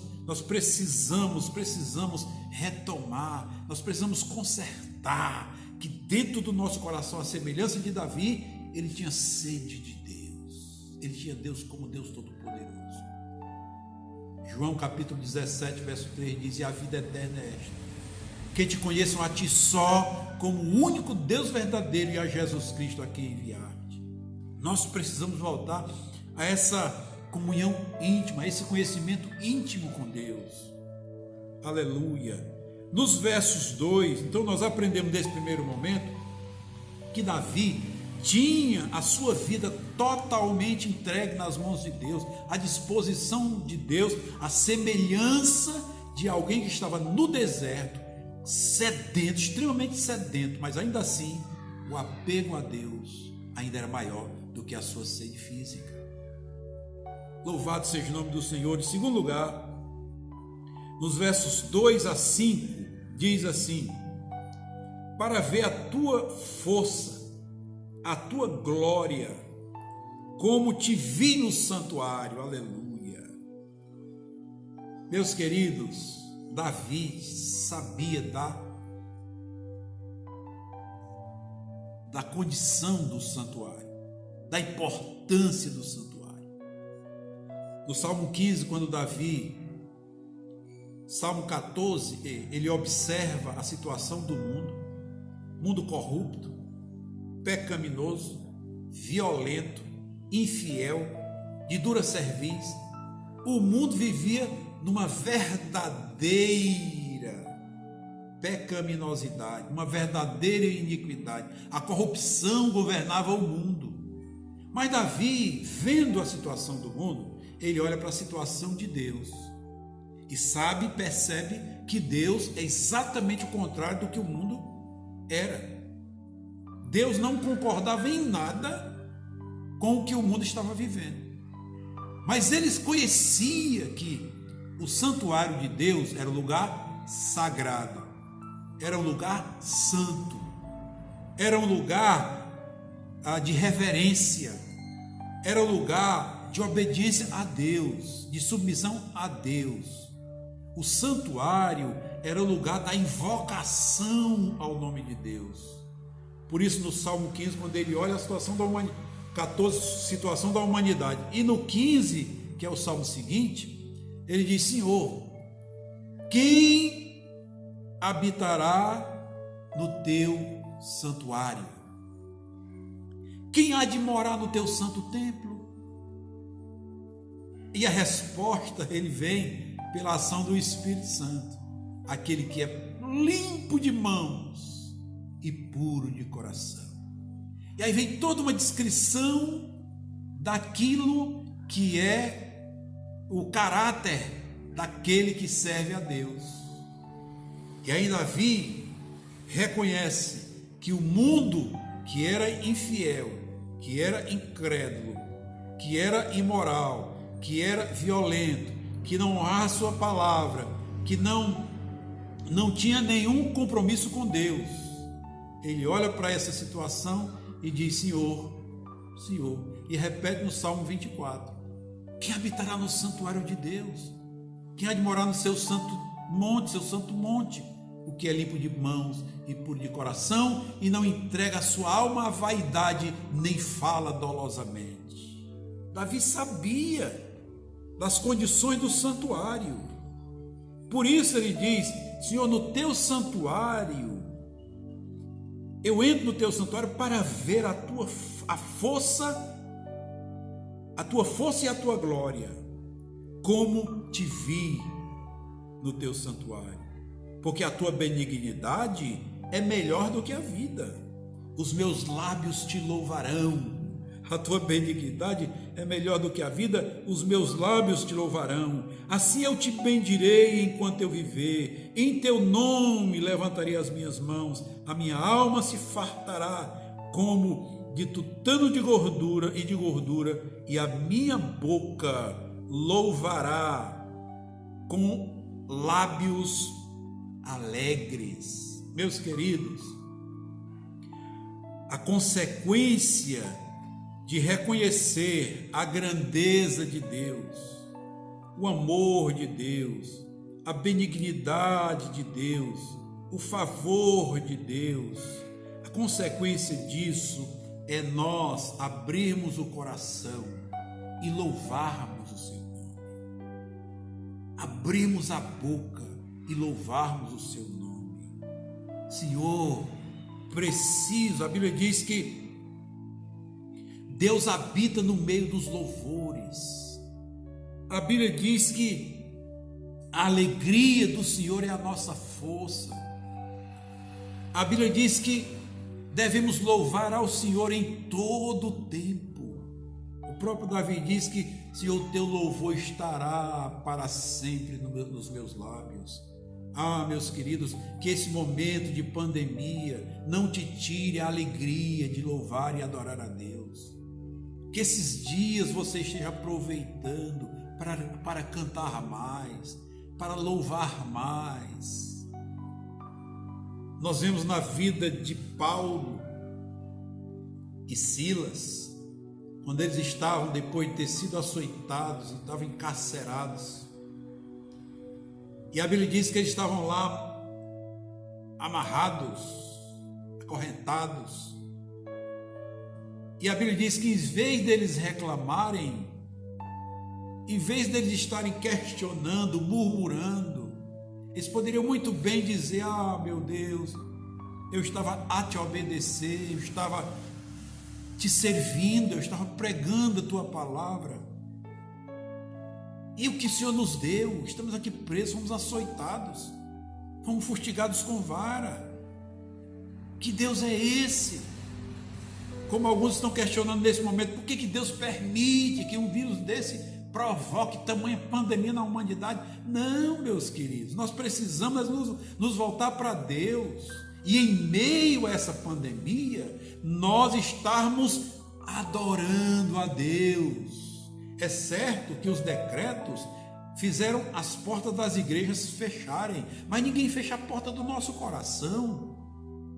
retomar, nós precisamos consertar, que dentro do nosso coração, a semelhança de Davi, ele tinha sede de Deus, ele tinha Deus como Deus Todo-Poderoso. João capítulo 17, verso 3 diz: e a vida eterna é esta, que te conheçam a ti só, como o único Deus verdadeiro, e a Jesus Cristo a quem enviaste. Nós precisamos voltar a essa comunhão íntima, a esse conhecimento íntimo com Deus. Aleluia. Nos versos 2, então nós aprendemos nesse primeiro momento que Davi tinha a sua vida totalmente entregue nas mãos de Deus, à disposição de Deus, à semelhança de alguém que estava no deserto, sedento, extremamente sedento, mas ainda assim o apego a Deus ainda era maior do que a sua sede física. Louvado seja o nome do Senhor. Em segundo lugar, nos versos 2 a 5, diz assim: para ver a tua força, a tua glória, como te vi no santuário. Aleluia. Meus queridos, Davi sabia da condição do santuário, da importância do santuário. No Salmo 15, quando Davi, Salmo 14, ele observa a situação do mundo corrupto, pecaminoso, violento, infiel, de dura cerviz. O mundo vivia numa verdadeira pecaminosidade, uma verdadeira iniquidade. A corrupção governava o mundo. Mas Davi, vendo a situação do mundo, ele olha para a situação de Deus e sabe, percebe que Deus é exatamente o contrário do que o mundo era. Deus não concordava em nada com o que o mundo estava vivendo. Mas eles conheciam que o santuário de Deus era um lugar sagrado, era um lugar santo, era um lugar de reverência, era um lugar de obediência a Deus, de submissão a Deus. O santuário era o lugar da invocação ao nome de Deus. Por isso, no Salmo 15, quando ele olha a situação da humanidade, 14, situação da humanidade, e no 15, que é o salmo seguinte, ele diz: Senhor, quem habitará no teu santuário? Quem há de morar no teu santo templo? E a resposta, ele vem pela ação do Espírito Santo, aquele que é limpo de mãos e puro de coração. E aí vem toda uma descrição daquilo que é o caráter daquele que serve a Deus. E aí Davi reconhece que o mundo que era infiel, que era incrédulo, que era imoral, que era violento, que não honrava a sua palavra, que não tinha nenhum compromisso com Deus, ele olha para essa situação e diz: Senhor, Senhor, e repete no Salmo 24: quem habitará no santuário de Deus? Quem há de morar no seu santo monte, o que é limpo de mãos e puro de coração, e não entrega a sua alma à vaidade, nem fala dolosamente. Davi sabia das condições do santuário. Por isso ele diz: Senhor, no teu santuário, eu entro no teu santuário para ver a tua força e a tua glória, como te vi no teu santuário. Porque a tua benignidade é melhor do que a vida. Os meus lábios te louvarão. A tua benignidade é melhor do que a vida, os meus lábios te louvarão. Assim eu te bendirei enquanto eu viver, em teu nome levantarei as minhas mãos, a minha alma se fartará como de tutano de gordura, e a minha boca louvará com lábios alegres. Meus queridos, a consequência de reconhecer a grandeza de Deus, o amor de Deus, a benignidade de Deus, o favor de Deus, a consequência disso é nós abrirmos o coração e louvarmos o seu nome, abrirmos a boca e louvarmos o seu nome. Senhor, preciso, a Bíblia diz que Deus habita no meio dos louvores. A Bíblia diz que a alegria do Senhor é a nossa força. A Bíblia diz que devemos louvar ao Senhor em todo o tempo. O próprio Davi diz que: Senhor, teu louvor estará para sempre nos meus lábios. Ah, meus queridos, que esse momento de pandemia não te tire a alegria de louvar e adorar a Deus. Que esses dias você esteja aproveitando para cantar mais, para louvar mais. Nós vemos na vida de Paulo e Silas, quando eles estavam, depois de ter sido açoitados, estavam encarcerados, e a Bíblia diz que eles estavam lá amarrados, acorrentados. E a Bíblia diz que em vez deles reclamarem, em vez deles estarem questionando, murmurando, eles poderiam muito bem dizer: ah, meu Deus, eu estava a te obedecer, eu estava te servindo, eu estava pregando a tua palavra. E o que o Senhor nos deu? Estamos aqui presos, fomos açoitados, fomos fustigados com vara. Que Deus é esse? Como alguns estão questionando nesse momento, por que Deus permite que um vírus desse provoque tamanha pandemia na humanidade? Não, meus queridos, nós precisamos nos voltar para Deus. E em meio a essa pandemia, nós estarmos adorando a Deus. É certo que os decretos fizeram as portas das igrejas fecharem, mas ninguém fecha a porta do nosso coração.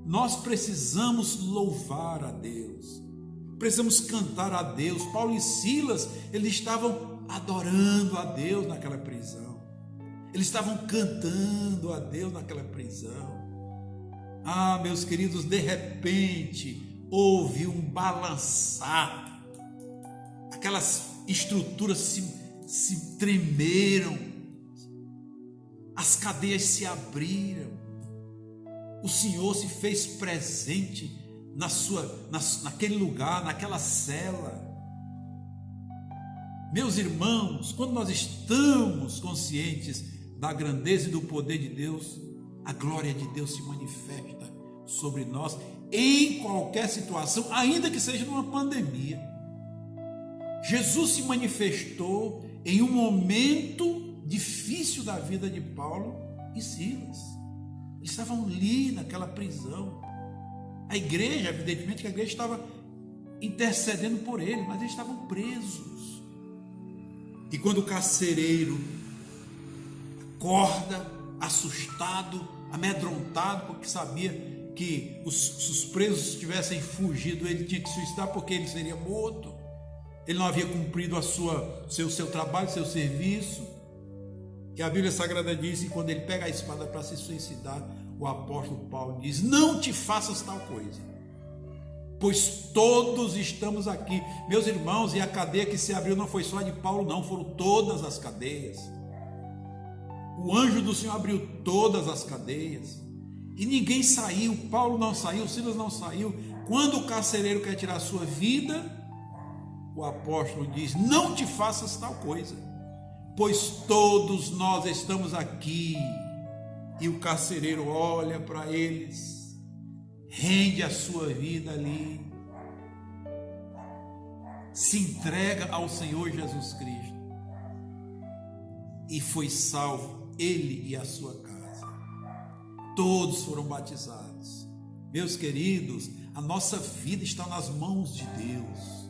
Nós precisamos louvar a Deus, precisamos cantar a Deus. Paulo e Silas, eles estavam adorando a Deus naquela prisão, eles estavam cantando a Deus naquela prisão. Ah, meus queridos, de repente houve um balançar, aquelas estruturas se tremeram, as cadeias se abriram, o Senhor se fez presente naquele lugar, naquela cela. Meus irmãos, quando nós estamos conscientes da grandeza e do poder de Deus, a glória de Deus se manifesta sobre nós em qualquer situação, ainda que seja numa pandemia. Jesus se manifestou em um momento difícil da vida de Paulo e Silas. Eles estavam ali naquela prisão. A igreja, evidentemente que a igreja estava intercedendo por eles, mas eles estavam presos. E quando o carcereiro acorda, assustado, amedrontado, porque sabia que se os presos tivessem fugido, ele tinha que se suicidar porque ele seria morto. Ele não havia cumprido seu trabalho, seu serviço. Que a Bíblia Sagrada diz que quando ele pega a espada para se suicidar, o apóstolo Paulo diz: não te faças tal coisa, pois todos estamos aqui. Meus irmãos, e a cadeia que se abriu não foi só a de Paulo, não, foram todas as cadeias. O anjo do Senhor abriu todas as cadeias e ninguém saiu. Paulo não saiu, Silas não saiu. Quando o carcereiro quer tirar a sua vida, o apóstolo diz: não te faças tal coisa, pois todos nós estamos aqui. E o carcereiro olha para eles, rende a sua vida ali, se entrega ao Senhor Jesus Cristo e foi salvo, ele e a sua casa. Todos foram batizados. Meus queridos, a nossa vida está nas mãos de Deus.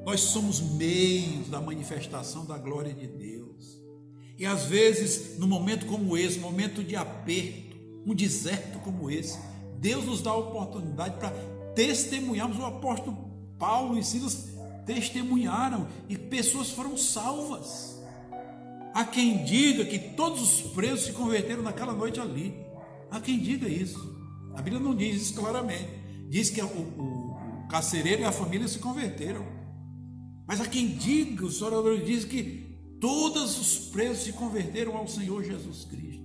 Nós somos meios da manifestação da glória de Deus. E às vezes, num momento como esse, momento de aperto, um deserto como esse, Deus nos dá a oportunidade para testemunharmos. O apóstolo Paulo e Silas testemunharam e pessoas foram salvas. Há quem diga que todos os presos se converteram naquela noite ali. Há quem diga isso. A Bíblia não diz isso claramente. Diz que o carcereiro e a família se converteram. Mas há quem diga, os oradores dizem que todos os presos se converteram ao Senhor Jesus Cristo.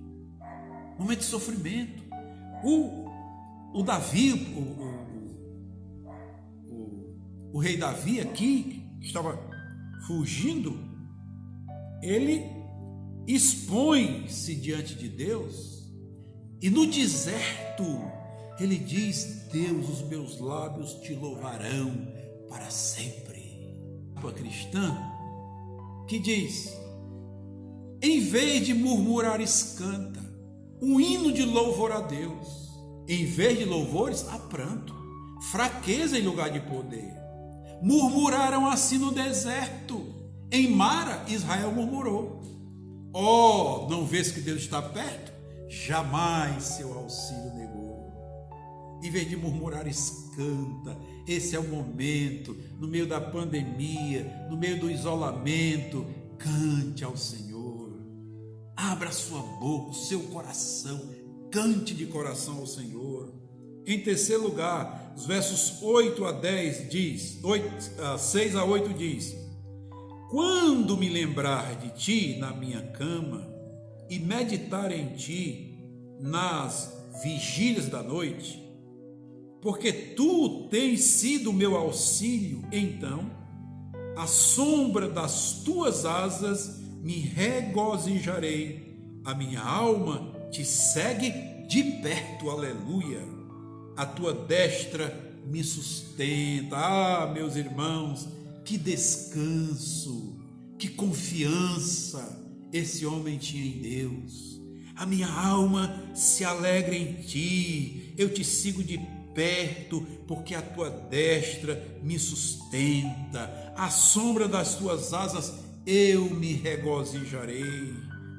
Momento de sofrimento. O Davi, o rei Davi aqui, que estava fugindo, ele expõe-se diante de Deus e no deserto ele diz: Deus, os meus lábios te louvarão para sempre. A cristã que diz: em vez de murmurares, canta um hino de louvor a Deus. Em vez de louvores, há pranto, fraqueza em lugar de poder. Murmuraram assim no deserto, em Mara Israel murmurou. Oh, não vês que Deus está perto? Jamais seu auxílio negou. Em vez de murmurares, canta. Esse é o momento, no meio da pandemia, no meio do isolamento, cante ao Senhor. Abra sua boca, o seu coração, cante de coração ao Senhor. Em terceiro lugar, os versos 8 a 10 diz, 6 a 8 diz: quando me lembrar de ti na minha cama e meditar em ti nas vigílias da noite, porque tu tens sido meu auxílio, então à sombra das tuas asas me regozijarei. A minha alma te segue de perto, aleluia. A tua destra me sustenta. Ah, meus irmãos, que descanso, que confiança esse homem tinha em Deus. A minha alma se alegra em ti, eu te sigo de perto, porque a tua destra me sustenta, à sombra das tuas asas eu me regozijarei.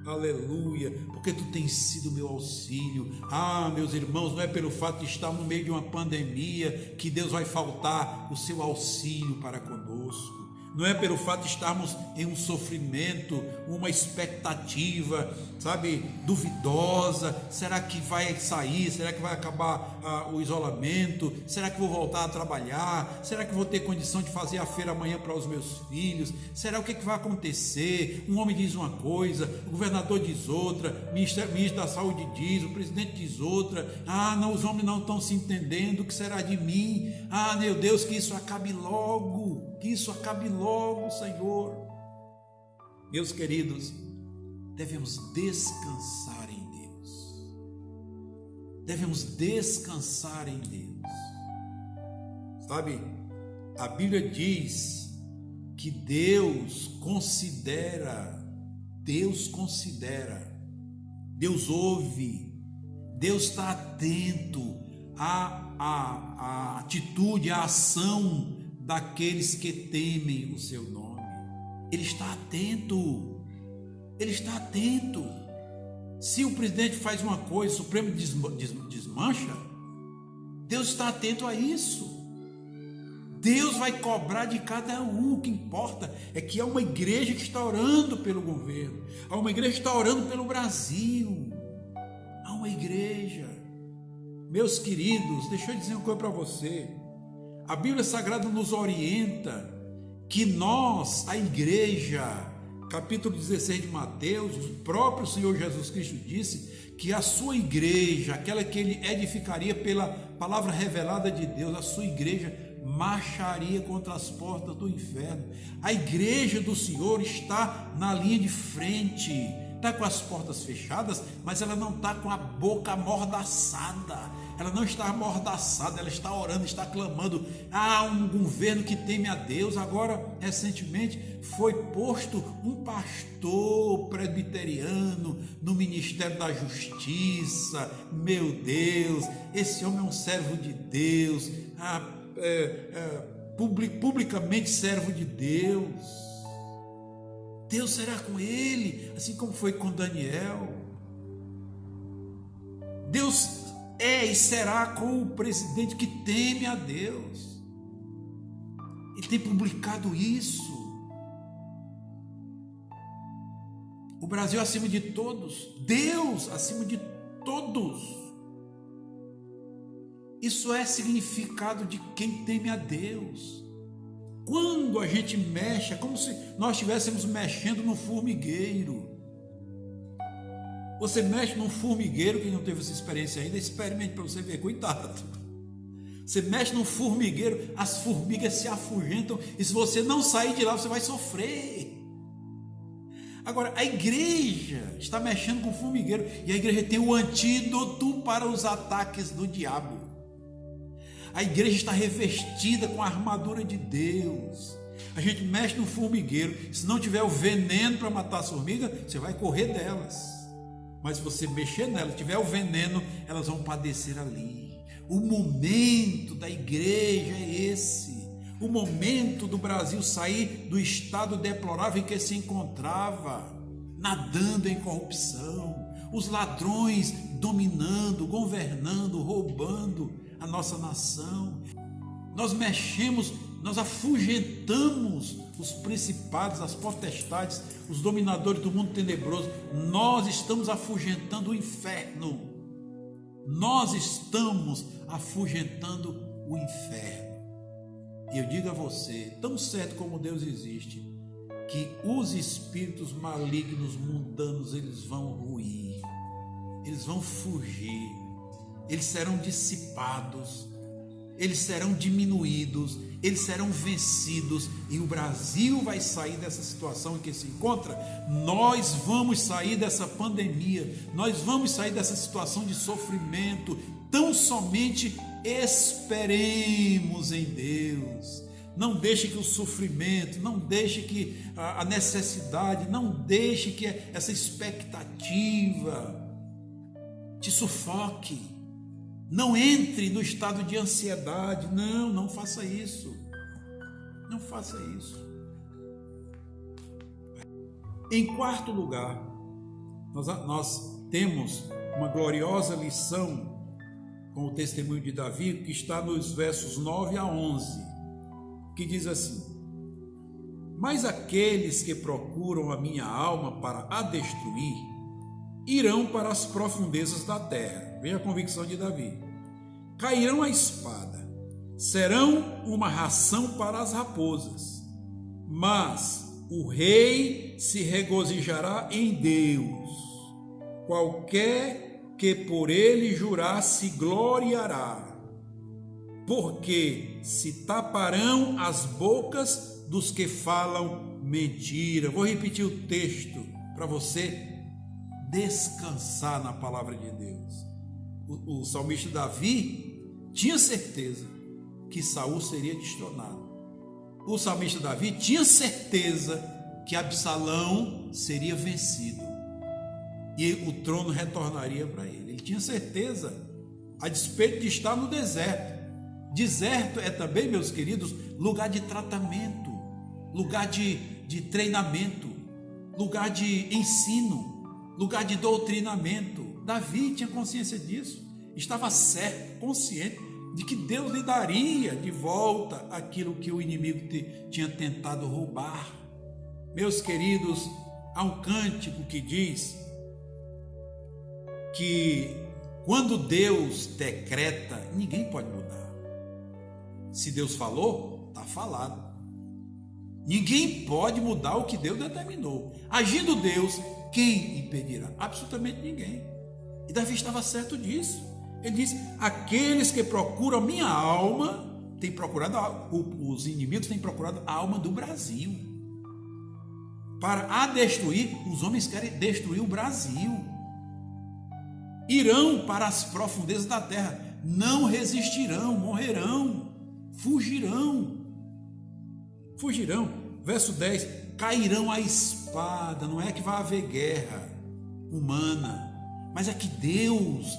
Aleluia, porque tu tens sido meu auxílio. Ah, meus irmãos, não é pelo fato de estar no meio de uma pandemia que Deus vai faltar o seu auxílio para conosco. Não é pelo fato de estarmos em um sofrimento, uma expectativa, sabe, duvidosa. Será que vai sair? Será que vai acabar o isolamento? Será que vou voltar a trabalhar? Será que vou ter condição de fazer a feira amanhã para os meus filhos? Será o que vai acontecer? Um homem diz uma coisa, o governador diz outra, o ministro da saúde diz, o presidente diz outra. Ah, não, os homens não estão se entendendo, o que será de mim? Ah, meu Deus, que isso acabe logo, que isso acabe logo, Senhor. Meus queridos, devemos descansar em Deus. Devemos descansar em Deus. Sabe, a Bíblia diz que Deus considera, Deus ouve, Deus está atento à atitude, à ação daqueles que temem o seu nome. Ele está atento. Ele está atento. Se o presidente faz uma coisa, o Supremo desmancha, Deus está atento a isso. Deus vai cobrar de cada um. O que importa é que há uma igreja que está orando pelo governo, há uma igreja que está orando pelo Brasil. Há uma igreja. Meus queridos, deixa eu dizer uma coisa para você. A Bíblia Sagrada nos orienta que nós, a igreja, capítulo 16 de Mateus, o próprio Senhor Jesus Cristo disse que a sua igreja, aquela que ele edificaria pela palavra revelada de Deus, a sua igreja marcharia contra as portas do inferno. A igreja do Senhor está na linha de frente, está com as portas fechadas, mas ela não está com a boca amordaçada. Ela não está amordaçada, ela está orando, está clamando. Ah, um governo que teme a Deus. Agora, recentemente, foi posto um pastor presbiteriano no Ministério da Justiça. Meu Deus, esse homem é um servo de Deus, publicamente servo de Deus. Deus será com ele, assim como foi com Daniel. Deus é e será com o presidente que teme a Deus. Ele tem publicado isso. O Brasil acima de todos, Deus acima de todos. Isso é significado de quem teme a Deus. Quando a gente mexe, é como se nós estivéssemos mexendo no formigueiro. Você mexe num formigueiro, quem não teve essa experiência ainda, experimente para você ver, cuidado. Você mexe num formigueiro, as formigas se afugentam, e se você não sair de lá, você vai sofrer. Agora, a igreja está mexendo com o formigueiro, e a igreja tem o antídoto para os ataques do diabo. A igreja está revestida com a armadura de Deus. A gente mexe no formigueiro, se não tiver o veneno para matar as formigas, você vai correr delas. Mas se você mexer nela, tiver o veneno, elas vão padecer ali. O momento da igreja é esse. O momento do Brasil sair do estado deplorável em que se encontrava, nadando em corrupção, os ladrões dominando, governando, roubando a nossa nação. Nós mexemos, nós afugentamos os principados, as potestades, os dominadores do mundo tenebroso. Nós estamos afugentando o inferno. Nós estamos afugentando o inferno. E eu digo a você, tão certo como Deus existe, que os espíritos malignos, mundanos, eles vão ruir, eles vão fugir, eles serão dissipados, eles serão diminuídos, eles serão vencidos, e o Brasil vai sair dessa situação em que se encontra. Nós vamos sair dessa pandemia, nós vamos sair dessa situação de sofrimento, tão somente esperemos em Deus. Não deixe que o sofrimento, não deixe que a necessidade, não deixe que essa expectativa te sufoque. Não entre no estado de ansiedade. Não faça isso. Não faça isso. Em quarto lugar, nós temos uma gloriosa lição com o testemunho de Davi, que está nos versos 9 a 11, que diz assim: mas aqueles que procuram a minha alma para a destruir, irão para as profundezas da terra. Vem a convicção de Davi. Cairão a espada, serão uma ração para as raposas, mas o rei se regozijará em Deus. Qualquer que por ele jurar se gloriará, porque se taparão as bocas dos que falam mentira. Vou repetir o texto para você descansar na palavra de Deus. O salmista Davi tinha certeza que Saul seria destronado. O salmista Davi tinha certeza que Absalão seria vencido e o trono retornaria para ele. Ele tinha certeza, a despeito de estar no deserto. Deserto é também, meus queridos, lugar de tratamento, lugar de treinamento, lugar de ensino, lugar de doutrinamento. Davi tinha consciência disso, estava certo, consciente de que Deus lhe daria de volta aquilo que o inimigo tinha tentado roubar. Meus queridos, há um cântico que diz que quando Deus decreta, ninguém pode mudar. Se Deus falou, está falado. Ninguém pode mudar o que Deus determinou. Agindo Deus, quem impedirá? Absolutamente ninguém. E Davi estava certo disso. Ele diz: aqueles que procuram a minha alma, têm procurado, os inimigos têm procurado a alma do Brasil. Para a destruir, os homens querem destruir o Brasil. Irão para as profundezas da terra, não resistirão, morrerão, fugirão. Verso 10: cairão a espada. Não é que vai haver guerra humana, mas é que Deus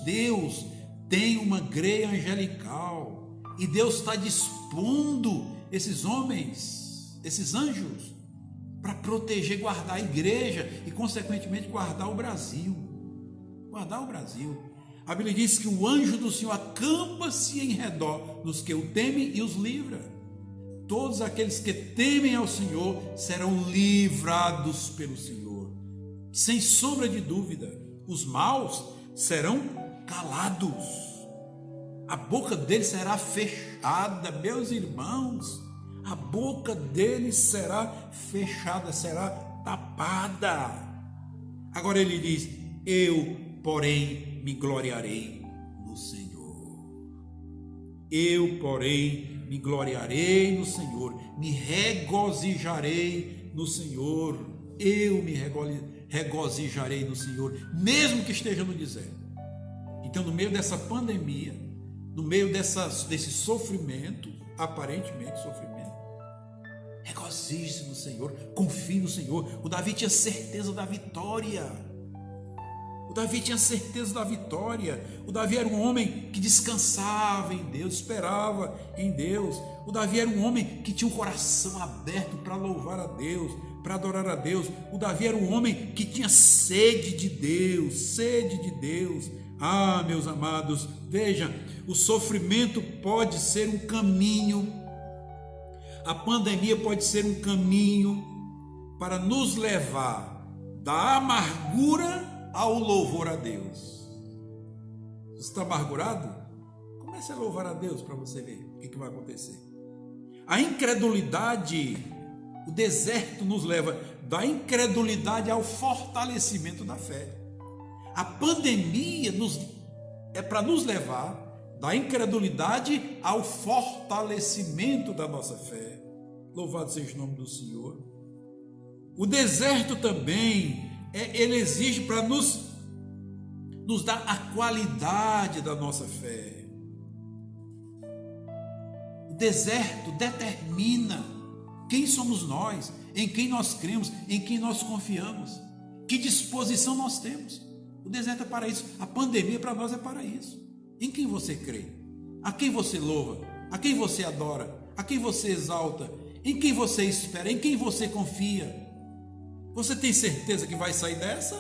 tem uma greia angelical, e Deus está dispondo esses homens, esses anjos, para proteger, guardar a igreja e consequentemente guardar o Brasil. A Bíblia diz que o anjo do Senhor acampa-se em redor dos que o temem e os livra. Todos aqueles que temem ao Senhor serão livrados pelo Senhor. Sem sombra de dúvida, os maus serão calados. A boca deles será fechada, meus irmãos. A boca deles será fechada, será tapada. Agora ele diz: eu, porém, me gloriarei no Senhor. Eu, porém, me gloriarei no Senhor, me regozijarei no Senhor. Eu me regozijarei no Senhor, mesmo que esteja no deserto. Então, no meio dessa pandemia, no meio desse sofrimento, aparentemente sofrimento, regozije-se no Senhor, confie no Senhor. O Davi tinha certeza da vitória. O Davi era um homem que descansava em Deus, esperava em Deus. O Davi era um homem que tinha um coração aberto para louvar a Deus, para adorar a Deus. O Davi era um homem que tinha sede de Deus. Ah, meus amados, veja, o sofrimento pode ser um caminho, a pandemia pode ser um caminho para nos levar da amargura ao louvor a Deus. Você está amargurado? Comece a louvar a Deus para você ver o que vai acontecer. A incredulidade, o deserto nos leva da incredulidade ao fortalecimento da fé. A pandemia é para nos levar da incredulidade ao fortalecimento da nossa fé. Louvado seja o nome do Senhor. O deserto também, ele exige para nos dar a qualidade da nossa fé. deserto determina quem somos nós, em quem nós cremos, em quem nós confiamos, que disposição nós temos. O deserto é para isso, a pandemia para nós é para isso. Em quem você crê? A quem você louva? A quem você adora? A quem você exalta? Em quem você espera? Em quem você confia? Você tem certeza que vai sair dessa?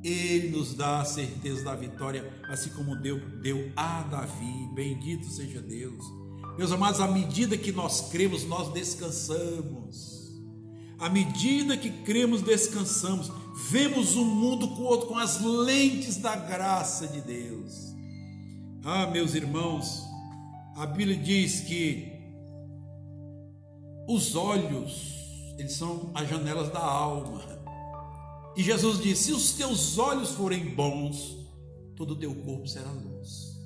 Ele nos dá a certeza da vitória, assim como deu a Davi. Bendito seja Deus. Meus amados, à medida que nós cremos, nós descansamos. À medida que cremos, descansamos. Vemos o mundo com as lentes da graça de Deus. Ah, meus irmãos, a Bíblia diz que os olhos, eles são as janelas da alma. E Jesus disse: se os teus olhos forem bons, todo o teu corpo será luz.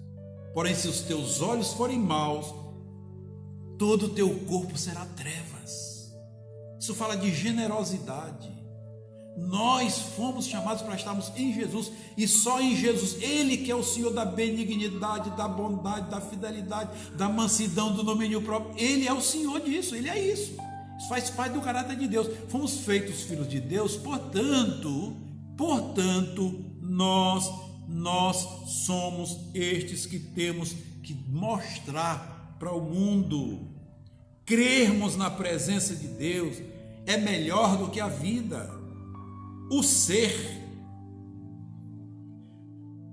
Porém, se os teus olhos forem maus, todo o teu corpo será trevas. Isso fala de generosidade. Nós fomos chamados para estarmos em Jesus, e só em Jesus. Ele que é o Senhor da benignidade, da bondade, da fidelidade, da mansidão, do domínio próprio. Ele é o Senhor disso, Ele é isso. Isso faz parte do caráter de Deus. Fomos feitos filhos de Deus, portanto, nós somos estes que temos que mostrar para o mundo. Crermos na presença de Deus é melhor do que a vida. O ser,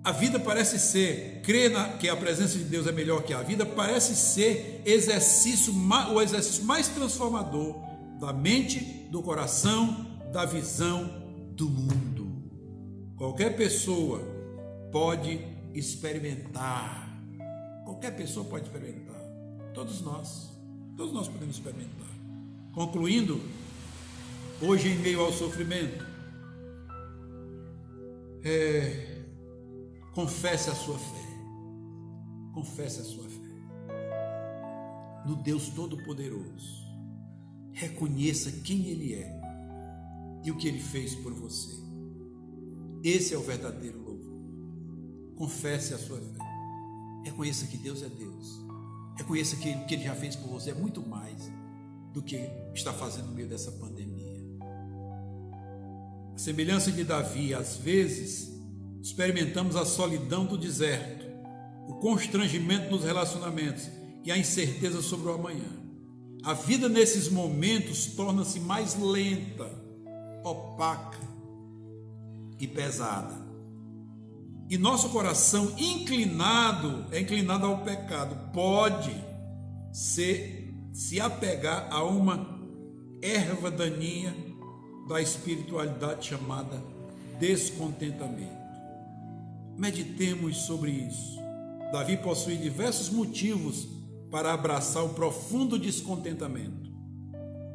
a vida parece ser, que a presença de Deus é melhor que a vida, parece ser o exercício mais transformador da mente, do coração, da visão do mundo. Qualquer pessoa pode experimentar, todos nós podemos experimentar. Concluindo, hoje em meio ao sofrimento, confesse a sua fé no Deus Todo-Poderoso. Reconheça quem Ele é e o que Ele fez por você. Esse é o verdadeiro louvor. Confesse a sua fé. Reconheça que Deus é Deus. Reconheça que o que Ele já fez por você é muito mais do que está fazendo no meio dessa pandemia. A semelhança de Davi, às vezes, experimentamos a solidão do deserto, o constrangimento nos relacionamentos e a incerteza sobre o amanhã. A vida nesses momentos torna-se mais lenta, opaca e pesada. E nosso coração inclinado ao pecado pode se apegar a uma erva daninha da espiritualidade chamada descontentamento. Meditemos sobre isso. Davi possui diversos motivos para abraçar o profundo descontentamento,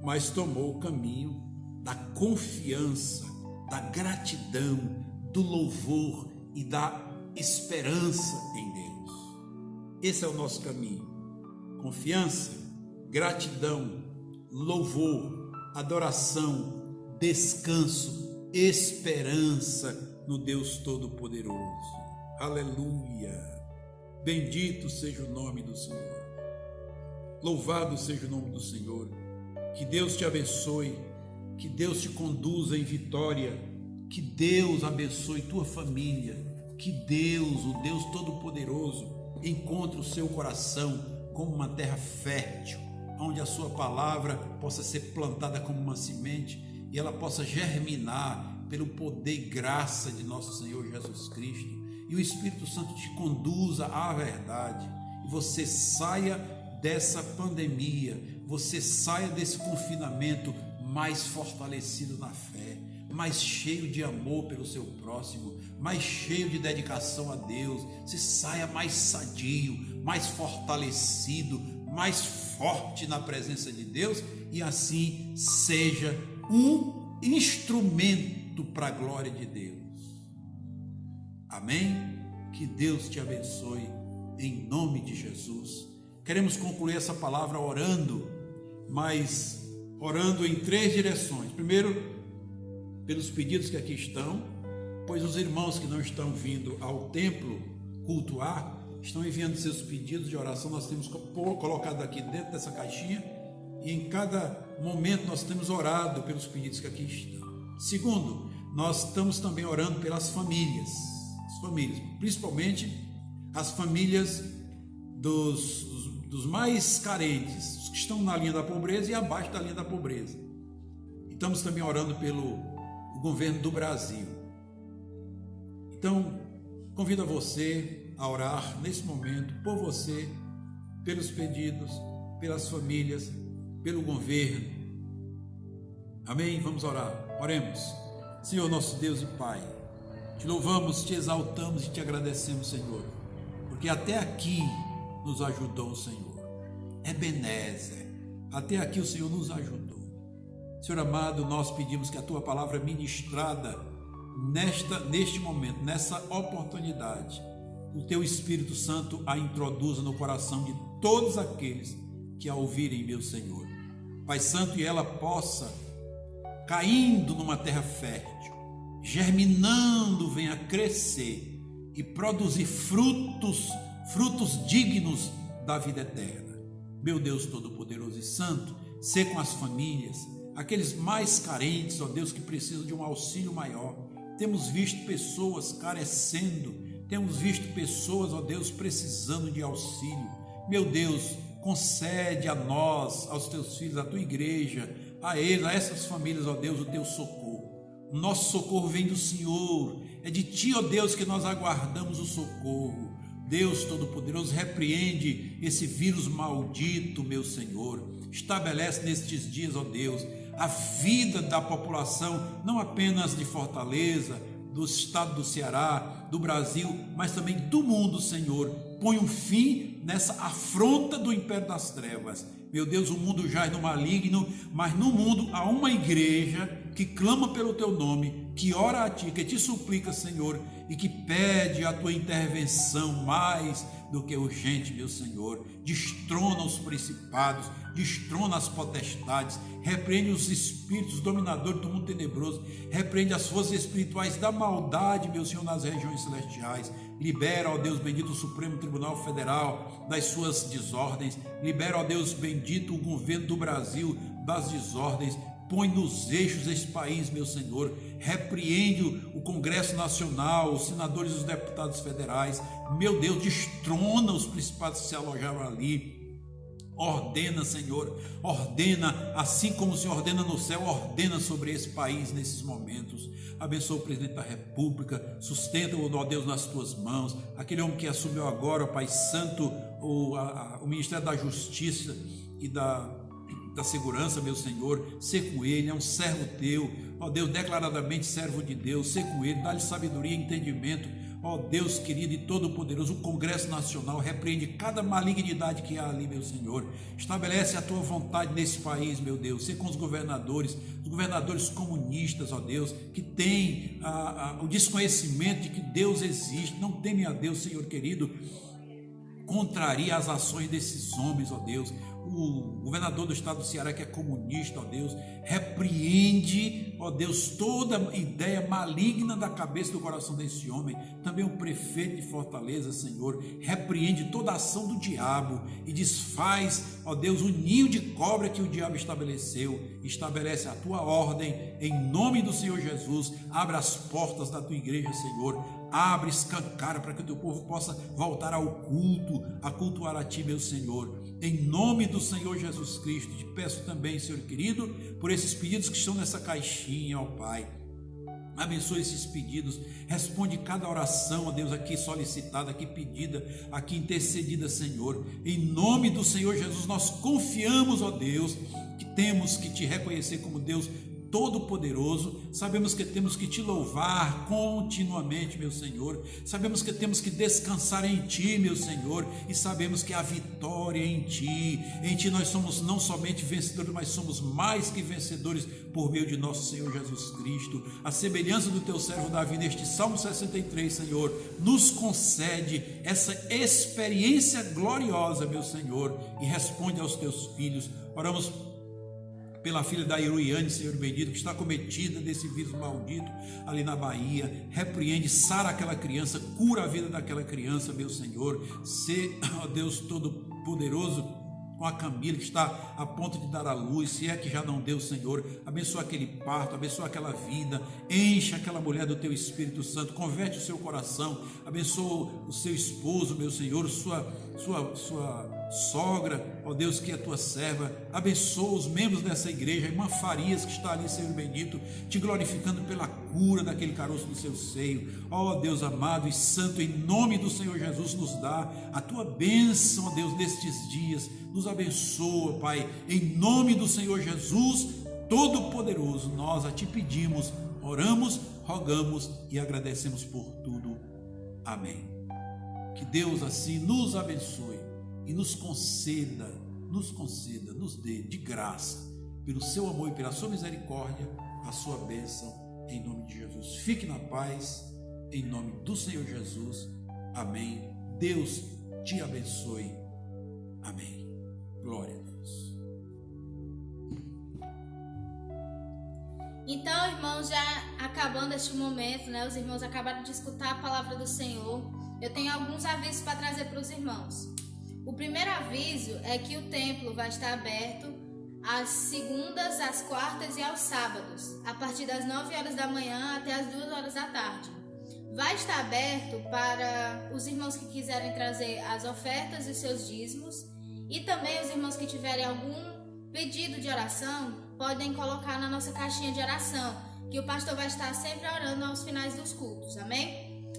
mas tomou o caminho da confiança, da gratidão, do louvor e da esperança em Deus. Esse é o nosso caminho. Confiança, gratidão, louvor, adoração, descanso, esperança no Deus Todo-Poderoso. Aleluia! Bendito seja o nome do Senhor. Louvado seja o nome do Senhor. Que Deus te abençoe, que Deus te conduza em vitória, que Deus abençoe tua família, que Deus, o Deus Todo-Poderoso, encontre o seu coração como uma terra fértil, onde a sua palavra possa ser plantada como uma semente e ela possa germinar pelo poder e graça de nosso Senhor Jesus Cristo, e o Espírito Santo te conduza à verdade, e você saia dessa pandemia, você saia desse confinamento mais fortalecido na fé, mais cheio de amor pelo seu próximo, mais cheio de dedicação a Deus. Você saia mais sadio, mais fortalecido, mais forte na presença de Deus, e assim seja um instrumento para a glória de Deus. Amém? Que Deus te abençoe em nome de Jesus. Queremos concluir essa palavra orando, mas orando em 3 direções. Primeiro, pelos pedidos que aqui estão, pois os irmãos que não estão vindo ao templo cultuar estão enviando seus pedidos de oração, nós temos colocado aqui dentro dessa caixinha, e em cada momento nós temos orado pelos pedidos que aqui estão. Segundo, nós estamos também orando pelas famílias, principalmente as famílias dos mais carentes, os que estão na linha da pobreza e abaixo da linha da pobreza. Estamos também orando pelo governo do Brasil. Então, convido a você a orar nesse momento por você, pelos pedidos, pelas famílias, pelo governo. Amém? Vamos orar. Oremos. Senhor, nosso Deus e Pai, te louvamos, te exaltamos e te agradecemos, Senhor, porque até aqui nos ajudou o Senhor. Ebenezer, até aqui o Senhor nos ajudou. Senhor amado, nós pedimos que a tua palavra ministrada neste momento, nessa oportunidade, o teu Espírito Santo a introduza no coração de todos aqueles que a ouvirem, meu Senhor. Pai Santo, e ela possa, caindo numa terra fértil, germinando, venha crescer e produzir frutos dignos da vida eterna. Meu Deus Todo-Poderoso e Santo, sê com as famílias, aqueles mais carentes, ó Deus, que precisam de um auxílio maior. Temos visto pessoas carecendo, temos visto pessoas, ó Deus, precisando de auxílio. Meu Deus, concede a nós, aos teus filhos, à tua igreja, a eles, a essas famílias, ó Deus, o teu socorro. O nosso socorro vem do Senhor, é de ti, ó Deus, que nós aguardamos o socorro. Deus Todo-Poderoso, repreende esse vírus maldito, meu Senhor. Estabelece nestes dias, ó Deus, a vida da população, não apenas de Fortaleza, do estado do Ceará, do Brasil, mas também do mundo, Senhor. Põe um fim nessa afronta do império das trevas. Meu Deus, o mundo jaz no maligno, mas no mundo há uma igreja que clama pelo teu nome, que ora a ti, que te suplica, Senhor, e que pede a tua intervenção mais do que urgente, meu Senhor. Destrona os principados, destrona as potestades, repreende os espíritos dominadores do mundo tenebroso, repreende as forças espirituais da maldade, meu Senhor, nas regiões celestiais. Libera, ó Deus bendito, o Supremo Tribunal Federal das suas desordens. Libera, ó Deus bendito, o governo do Brasil das desordens. Põe nos eixos esse país, meu Senhor. Repreende o Congresso Nacional, os senadores e os deputados federais. Meu Deus, destrona os principados que se alojaram ali. Ordena, Senhor, ordena, assim como o Senhor ordena no céu, ordena sobre esse país nesses momentos. Abençoa o presidente da República, sustenta-o, ó Deus, nas tuas mãos. Aquele homem que assumiu agora, Pai Santo, o Ministério da Justiça e da segurança, meu Senhor, sê com ele, é um servo teu, ó Deus, declaradamente servo de Deus, sê com ele, dá-lhe sabedoria e entendimento, ó Deus querido e todo-poderoso. O Congresso Nacional repreende cada malignidade que há ali, meu Senhor. Estabelece a tua vontade nesse país, meu Deus. Sê com os governadores comunistas, ó Deus, que têm o desconhecimento de que Deus existe, não temem a Deus, Senhor querido. Contraria as ações desses homens, ó Deus. O governador do estado do Ceará, que é comunista, ó Deus, repreende, ó Deus, toda ideia maligna da cabeça e do coração desse homem. Também o prefeito de Fortaleza, Senhor, repreende toda a ação do diabo e desfaz, ó Deus, o ninho de cobra que o diabo estabeleceu. Estabelece a tua ordem em nome do Senhor Jesus. Abre as portas da tua igreja, Senhor. Abre, escancara para que o teu povo possa voltar ao culto, a cultuar a ti, meu Senhor. Em nome do Senhor Jesus Cristo, te peço também, Senhor querido, por esses pedidos que estão nessa caixinha, ó Pai. Abençoe esses pedidos, responde cada oração, ó Deus, aqui solicitada, aqui pedida, aqui intercedida, Senhor. Em nome do Senhor Jesus, nós confiamos, ó Deus, que temos que te reconhecer como Deus Todo-Poderoso. Sabemos que temos que te louvar continuamente, meu Senhor. Sabemos que temos que descansar em ti, meu Senhor, e sabemos que a vitória é em ti. Em ti nós somos não somente vencedores, mas somos mais que vencedores por meio de nosso Senhor Jesus Cristo. A semelhança do teu servo Davi neste Salmo 63, Senhor, nos concede essa experiência gloriosa, meu Senhor, e responde aos teus filhos. Oramos pela filha da Iruiane, Senhor bendito, que está cometida desse vírus maldito ali na Bahia. Repreende, sara aquela criança, cura a vida daquela criança, meu Senhor. Sê, ó Deus Todo-Poderoso, com a Camila que está a ponto de dar à luz, se é que já não deu, Senhor, abençoa aquele parto, abençoa aquela vida, enche aquela mulher do teu Espírito Santo, converte o seu coração, abençoa o seu esposo, meu Senhor, sua sogra, ó Deus, que é tua serva, abençoa os membros dessa igreja, a irmã Farias que está ali, Senhor bendito, te glorificando pela cura daquele caroço do seu seio, ó Deus amado e santo, em nome do Senhor Jesus, nos dá a tua bênção, ó Deus, nestes dias, nos abençoa, Pai, em nome do Senhor Jesus Todo-Poderoso, nós a te pedimos, oramos, rogamos e agradecemos por tudo. Amém. Que Deus assim nos abençoe e nos conceda, nos dê de graça, pelo seu amor e pela sua misericórdia, a sua bênção, em nome de Jesus. Fique na paz, em nome do Senhor Jesus. Amém. Deus te abençoe. Amém. Glória a Deus. Então, irmãos, já acabando este momento, né? Os irmãos acabaram de escutar a palavra do Senhor. Eu tenho alguns avisos para trazer para os irmãos. O primeiro aviso é que o templo vai estar aberto às segundas, às quartas e aos sábados, a partir das 9 horas da manhã até as 2 horas da tarde. Vai estar aberto para os irmãos que quiserem trazer as ofertas e seus dízimos, e também os irmãos que tiverem algum pedido de oração, podem colocar na nossa caixinha de oração, que o pastor vai estar sempre orando aos finais dos cultos, amém?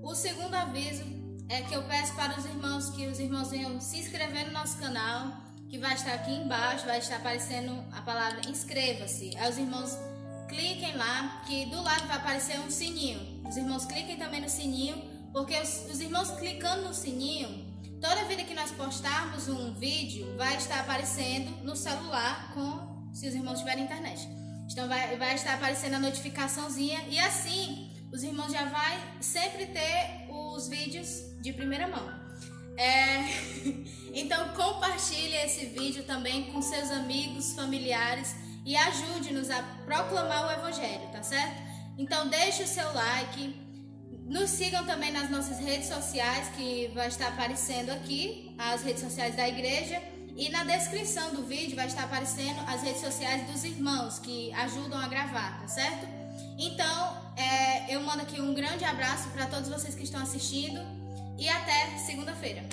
O segundo aviso é que eu peço para os irmãos que os irmãos venham se inscrever no nosso canal, que vai estar aqui embaixo, vai estar aparecendo a palavra inscreva-se. Aí os irmãos cliquem lá, que do lado vai aparecer um sininho. Os irmãos cliquem também no sininho, porque os irmãos clicando no sininho, toda vida que nós postarmos um vídeo, vai estar aparecendo no celular, se os irmãos tiverem internet. Então vai estar aparecendo a notificaçãozinha, e assim os irmãos já vai sempre ter os vídeos de primeira mão. Então compartilhe esse vídeo também com seus amigos, familiares, e ajude-nos a proclamar o Evangelho, tá certo? Então deixe o seu like, nos sigam também nas nossas redes sociais, que vai estar aparecendo aqui, as redes sociais da igreja, e na descrição do vídeo vai estar aparecendo as redes sociais dos irmãos que ajudam a gravar, tá certo? Então, eu mando aqui um grande abraço para todos vocês que estão assistindo, e até segunda-feira.